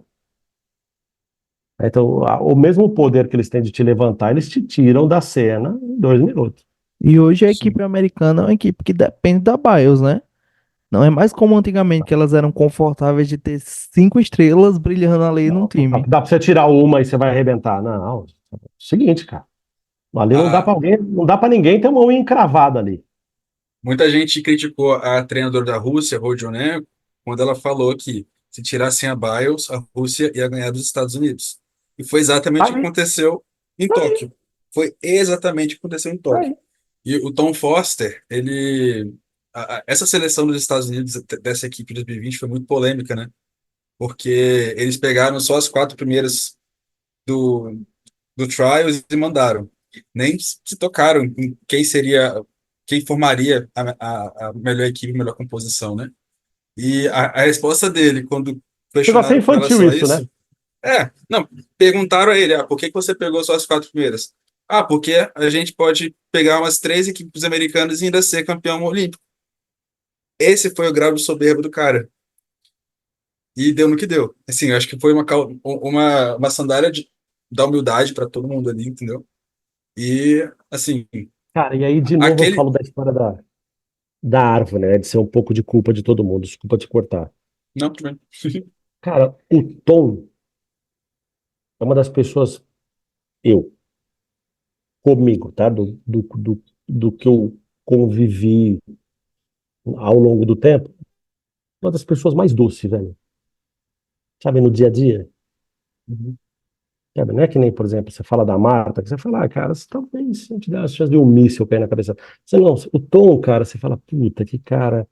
Então, o mesmo poder que eles têm de te levantar, eles te tiram da cena em 2 minutos. E hoje a Sim. equipe americana é uma equipe que depende da BIOS, né? Não é mais como antigamente, que elas eram confortáveis de ter 5 estrelas brilhando ali num Não, dá, time. dá pra você tirar uma e você vai arrebentar. Não, seguinte, cara. Ali não dá A, pra alguém, não dá pra ninguém ter uma unha encravada ali. muita gente criticou a treinadora da Rússia, Rodionenko, quando ela falou que se tirassem a Biles, a Rússia ia ganhar dos Estados Unidos. E foi exatamente o que Aí, aconteceu em aí, Tóquio. Foi exatamente o que aconteceu em Tóquio. aí. E o Tom Foster, essa seleção dos Estados Unidos dessa equipe de 2020 foi muito polêmica, né? Porque eles pegaram só as 4 primeiras do, do Trials e mandaram. Nem se tocaram em quem formaria a melhor equipe, a melhor composição, né? E a resposta dele, quando Chegou a ser questionado com infantil relação a isso, né? isso, não, perguntaram a ele, por que que você pegou só as 4 primeiras? Ah, porque a gente pode pegar umas 3 equipes americanas e ainda ser campeão olímpico. Esse foi o grau de soberba do cara. E deu no que deu. Assim, eu acho que foi uma sandália da humildade para todo mundo ali, entendeu? E, assim, Cara, e aí de novo eu aquele. falo da história da árvore, né? De ser um pouco de culpa de todo mundo. Desculpa te cortar. Não, tudo bem. Cara, o Tom é uma das pessoas, eu, comigo, tá? Do que eu convivi ao longo do tempo, uma das pessoas mais doces, velho. Sabe, no dia a dia. Uhum. Sabe, não é que nem, por exemplo, você fala da Marta, que você fala, cara, se talvez se a gente der a chance de um míssil pé na cabeça. Você não, o Tom, cara, você fala, puta, que cara.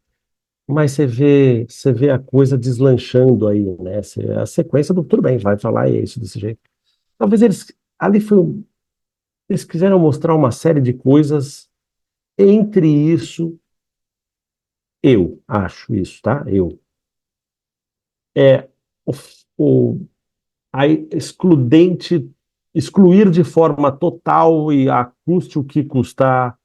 Mas você vê a coisa deslanchando aí, né? A sequência do tudo bem, vai falar e é isso desse jeito. Talvez ali eles quiseram mostrar uma série de coisas, entre isso, eu acho isso, tá? É o, o, a excludente, excluir de forma total e a custe o que custar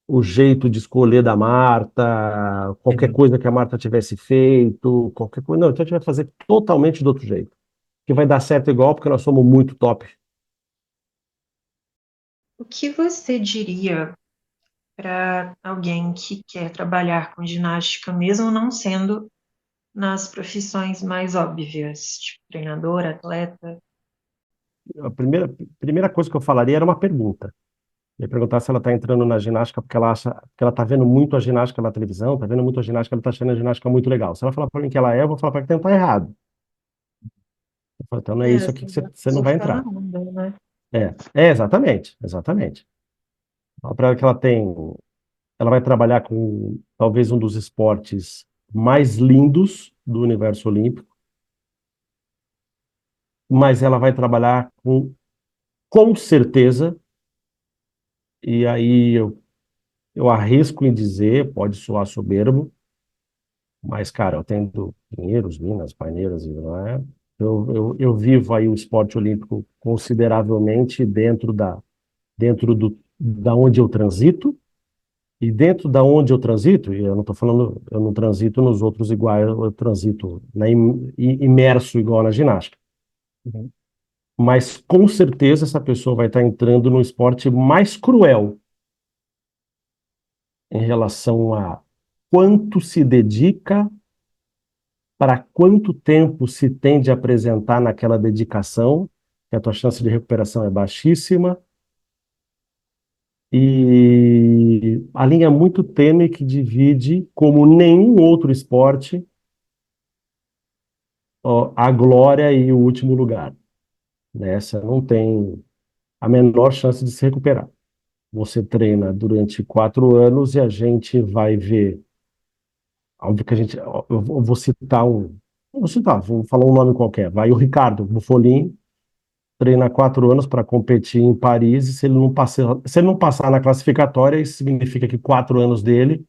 o jeito de escolher da Marta, qualquer Uhum. coisa que a Marta tivesse feito, qualquer coisa. Não, então a gente vai fazer totalmente do outro jeito. Que vai dar certo igual, porque nós somos muito top. O que você diria para alguém que quer trabalhar com ginástica, mesmo não sendo nas profissões mais óbvias, tipo treinador, atleta? A primeira coisa que eu falaria era uma pergunta. Eu ia perguntar se ela está entrando na ginástica porque ela acha que ela está vendo muito a ginástica na televisão, está vendo muito a ginástica, ela está achando a ginástica muito legal. Se ela falar para mim que ela é, eu vou falar para ela que está errado. Eu falo, então não é É, isso aqui assim, que já você não vai surfar na entrar. onda, né? Exatamente, exatamente. Fala para ela que ela vai trabalhar com talvez um dos esportes mais lindos do universo olímpico, mas ela vai trabalhar com certeza, e aí eu arrisco em dizer, pode soar soberbo, mas, cara, eu tendo Pinheiros, Minas, Paineiras, não é? Eu vivo aí o esporte olímpico consideravelmente da onde eu transito, e dentro da onde eu transito, e eu não estou falando, eu não transito nos outros iguais, eu transito imerso igual na ginástica. Uhum. Mas com certeza essa pessoa vai estar entrando no esporte mais cruel em relação a quanto se dedica, para quanto tempo se tem de apresentar naquela dedicação, que a tua chance de recuperação é baixíssima, e a linha é muito tênue que divide, como nenhum outro esporte, ó, a glória e o último lugar. Nessa não tem a menor chance de se recuperar. Você treina durante 4 anos e a gente vai ver. Óbvio que a gente. Eu vou citar um. Vou citar, vou falar um nome qualquer. Vai o Ricardo Bufolin, treina 4 anos para competir em Paris, e se ele não passar na classificatória, isso significa que 4 anos dele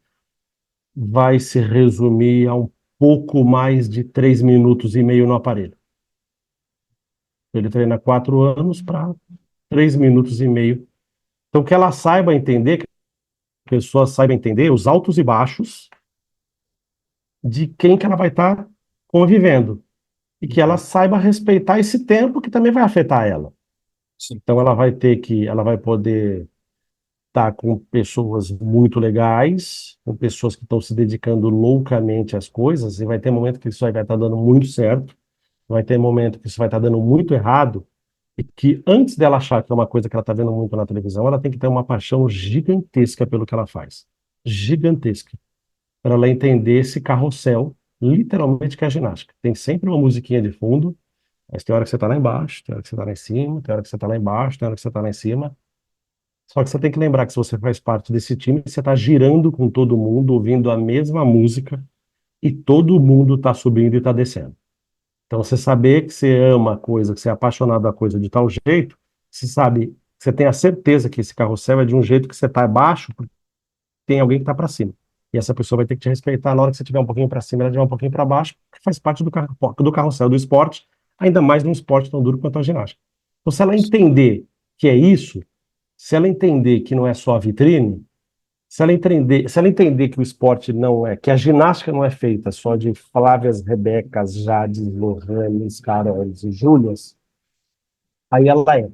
vai se resumir a um pouco mais de 3 minutos e meio no aparelho. Ele treina 4 anos para 3 minutos e meio. Então, que ela saiba entender, que a pessoa saiba entender os altos e baixos de quem que ela vai estar convivendo. E que ela Uhum. saiba respeitar esse tempo que também vai afetar ela. Sim. Então, ela vai poder estar com pessoas muito legais, com pessoas que estão se dedicando loucamente às coisas, e vai ter momento que isso aí vai estar dando muito certo, vai ter momento que isso vai estar dando muito errado, e que antes dela achar que é uma coisa que ela está vendo muito na televisão, ela tem que ter uma paixão gigantesca pelo que ela faz. Gigantesca. Para ela entender esse carrossel, literalmente, que é a ginástica. Tem sempre uma musiquinha de fundo, mas tem hora que você está lá embaixo, tem hora que você está lá em cima, tem hora que você está lá embaixo, tem hora que você está lá em cima. Só que você tem que lembrar que se você faz parte desse time, você está girando com todo mundo, ouvindo a mesma música, e todo mundo está subindo e está descendo. Então, você saber que você ama a coisa, que você é apaixonado da coisa de tal jeito, você sabe, você tem a certeza que esse carrossel é de um jeito que você está abaixo, porque tem alguém que está para cima. E essa pessoa vai ter que te respeitar na hora que você estiver um pouquinho para cima, ela estiver um pouquinho para baixo, que faz parte do carrossel do esporte, ainda mais num esporte tão duro quanto a ginástica. Então, se ela entender que é isso, se ela entender que não é só a vitrine, se ela entender que o esporte não é, que a ginástica não é feita só de Flávias, Rebecas, Jades, Lohanes, Carols e Júlias, aí ela é.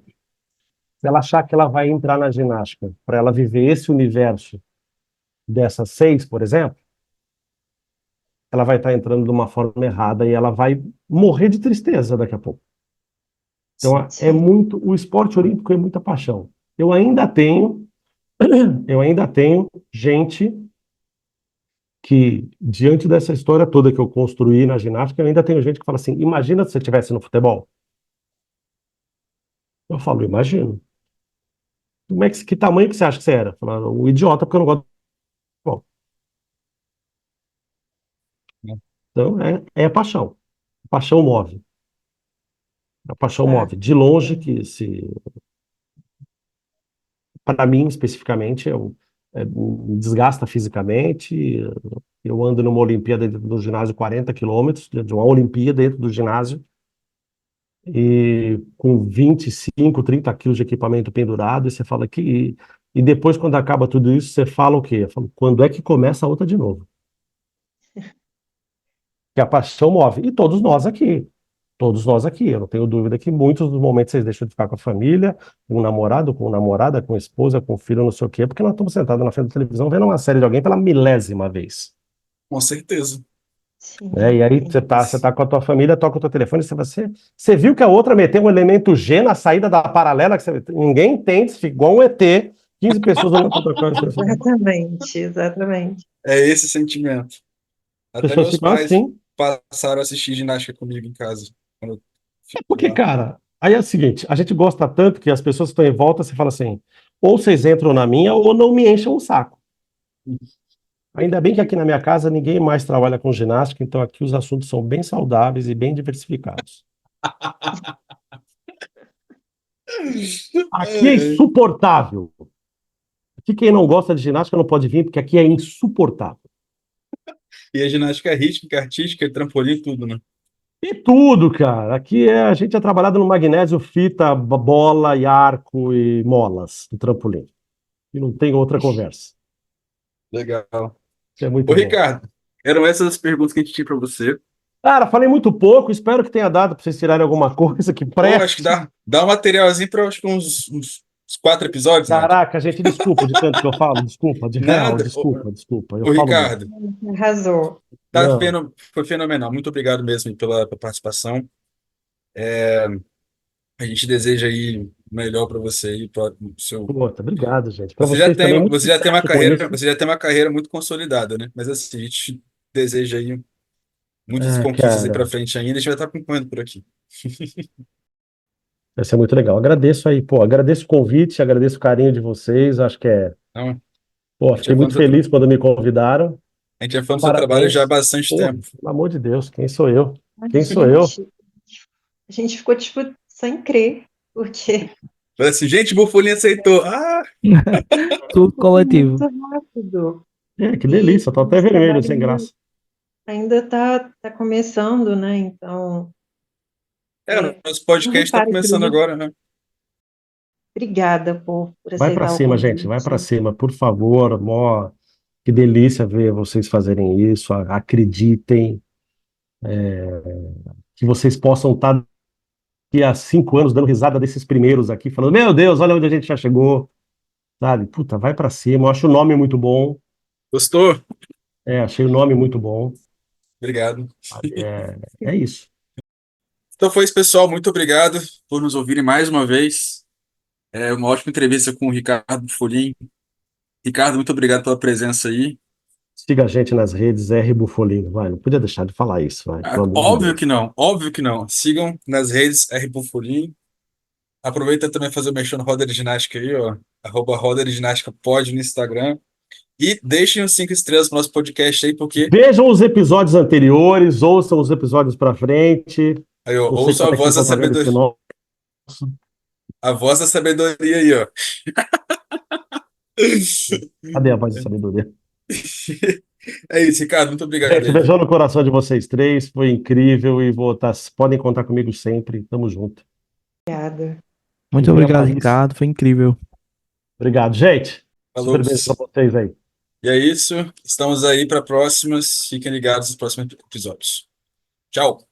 Se ela achar que ela vai entrar na ginástica para ela viver esse universo dessas 6, por exemplo, ela vai estar entrando de uma forma errada e ela vai morrer de tristeza daqui a pouco. Então, Sim. o esporte olímpico é muita paixão. Eu ainda tenho gente que, diante dessa história toda que eu construí na ginástica, eu ainda tenho gente que fala assim: imagina se você estivesse no futebol. Eu falo, imagino. Que tamanho que você acha que você era? Eu falo, um idiota, porque eu não gosto de futebol. Então, é paixão. Paixão move. A paixão Ah, move. De longe, que se, para mim, especificamente, me desgasta fisicamente. Eu ando numa Olimpíada dentro do ginásio 40 quilômetros, de uma Olimpíada dentro do ginásio, e com 25, 30 quilos de equipamento pendurado, e você fala que. E depois, quando acaba tudo isso, você fala o quê? Eu falo, quando é que começa a outra de novo? Que a paixão move. E todos nós aqui, eu não tenho dúvida que muitos dos momentos vocês deixam de ficar com a família, com o namorado, com a namorada, com a esposa, com o filho, não sei o quê, porque nós estamos sentados na frente da televisão vendo uma série de alguém pela milésima vez. Com certeza. Né? sim, E aí sim. você tá com a tua família, toca o teu telefone, você viu que a outra meteu um elemento G na saída da paralela, ninguém entende, fica igual um ET, 15 pessoas olhando para o teu telefone. Exatamente, exatamente. É esse sentimento. As Até pessoas meus ficam pais assim. passaram a assistir ginástica comigo em casa, quando eu fico Porque, lá. cara, aí é o seguinte, a gente gosta tanto que as pessoas que estão em volta, você fala assim, ou vocês entram na minha, ou não me enchem o saco. Ainda bem que aqui na minha casa ninguém mais trabalha com ginástica, então aqui os assuntos são bem saudáveis e bem diversificados. Aqui é É, é. insuportável. Aqui quem não gosta de ginástica não pode vir, porque aqui é insuportável. E a ginástica rítmica, artística, trampolim, tudo, né? E tudo, cara. Aqui a gente é trabalhado no magnésio, fita, bola e arco e molas do trampolim. E não tem outra conversa. Legal. Isso é Ô, muito bom. Ricardo, eram essas as perguntas que a gente tinha para você. Cara, falei muito pouco, espero que tenha dado para vocês tirarem alguma coisa que Pô, acho que preste. dá um materialzinho para acho que uns 4 episódios, né? Caraca, gente, desculpa de tanto que eu falo, desculpa, de real, Nada. desculpa, eu Ô, falo muito. Ricardo, Arrasou. Não, foi fenomenal. Muito obrigado mesmo pela participação. A gente deseja aí o melhor para você e para o seu. puta, obrigado, gente. Para vocês também, muito sucesso com isso. Você já tem uma carreira muito consolidada, né? Mas assim, a gente deseja aí muitas Ah, conquistas aí para cara, frente ainda. A gente vai estar acompanhando por aqui. vai ser muito legal. Agradeço aí, pô, agradeço o convite, agradeço o carinho de vocês. Acho que Então, pô, a gente fiquei é fã muito do seu, feliz quando me convidaram. a gente é fã do seu trabalho já há Parabéns. bastante Pô, tempo. pelo amor de Deus, quem sou eu? A Quem sou eu? gente ficou, tipo, sem crer, porque Falei assim, gente, Bufolinha aceitou. Ah, Tudo coletivo. muito rápido. Que E delícia, tô até esse vermelho trabalho sem graça. ainda tá começando, né? Então, o é, nosso podcast não está para por começando aí. agora, né? Obrigada por Vai pra aceitar o cima, gente, vai pra convite. cima, por favor. Mó, que delícia ver vocês fazerem isso. Acreditem, que vocês possam estar daqui a 5 anos dando risada desses primeiros aqui, falando: Meu Deus, olha onde a gente já chegou, sabe? Puta, vai pra cima. Eu acho o nome muito bom. Gostou? Achei o nome muito bom. Obrigado. Sabe? É isso. Então foi isso, pessoal. Muito obrigado por nos ouvirem mais uma vez. É uma ótima entrevista com o Ricardo Bufolin. Ricardo, muito obrigado pela presença aí. Siga a gente nas redes, R Bufolino. Vai, não podia deixar de falar isso, vai, pelo amor de Óbvio Deus. que não, óbvio que não. Sigam nas redes R Bufolin. Aproveita também fazer o mexer no Roda de Ginástica aí, ó. @Roda de Ginástica pode no Instagram. E deixem os 5 estrelas pro nosso podcast aí, porque Vejam os episódios anteriores, ouçam os episódios pra frente. aí, ó, Não sei ouçam a quanto é que voz vocês da vão estar vendo esse sabedoria, nosso. a voz da sabedoria aí, ó. Cadê a voz de sabedoria? É isso, Ricardo. Muito obrigado Gente, aí. beijão no coração de vocês três, foi incrível e podem contar comigo sempre. Tamo junto. Obrigada. Quem Muito tem a obrigado, Paris. Ricardo. Foi incrível. Obrigado, gente. Falou. Super beijo pra vocês aí. E é isso. Estamos aí para próximas. Fiquem ligados nos próximos episódios. Tchau.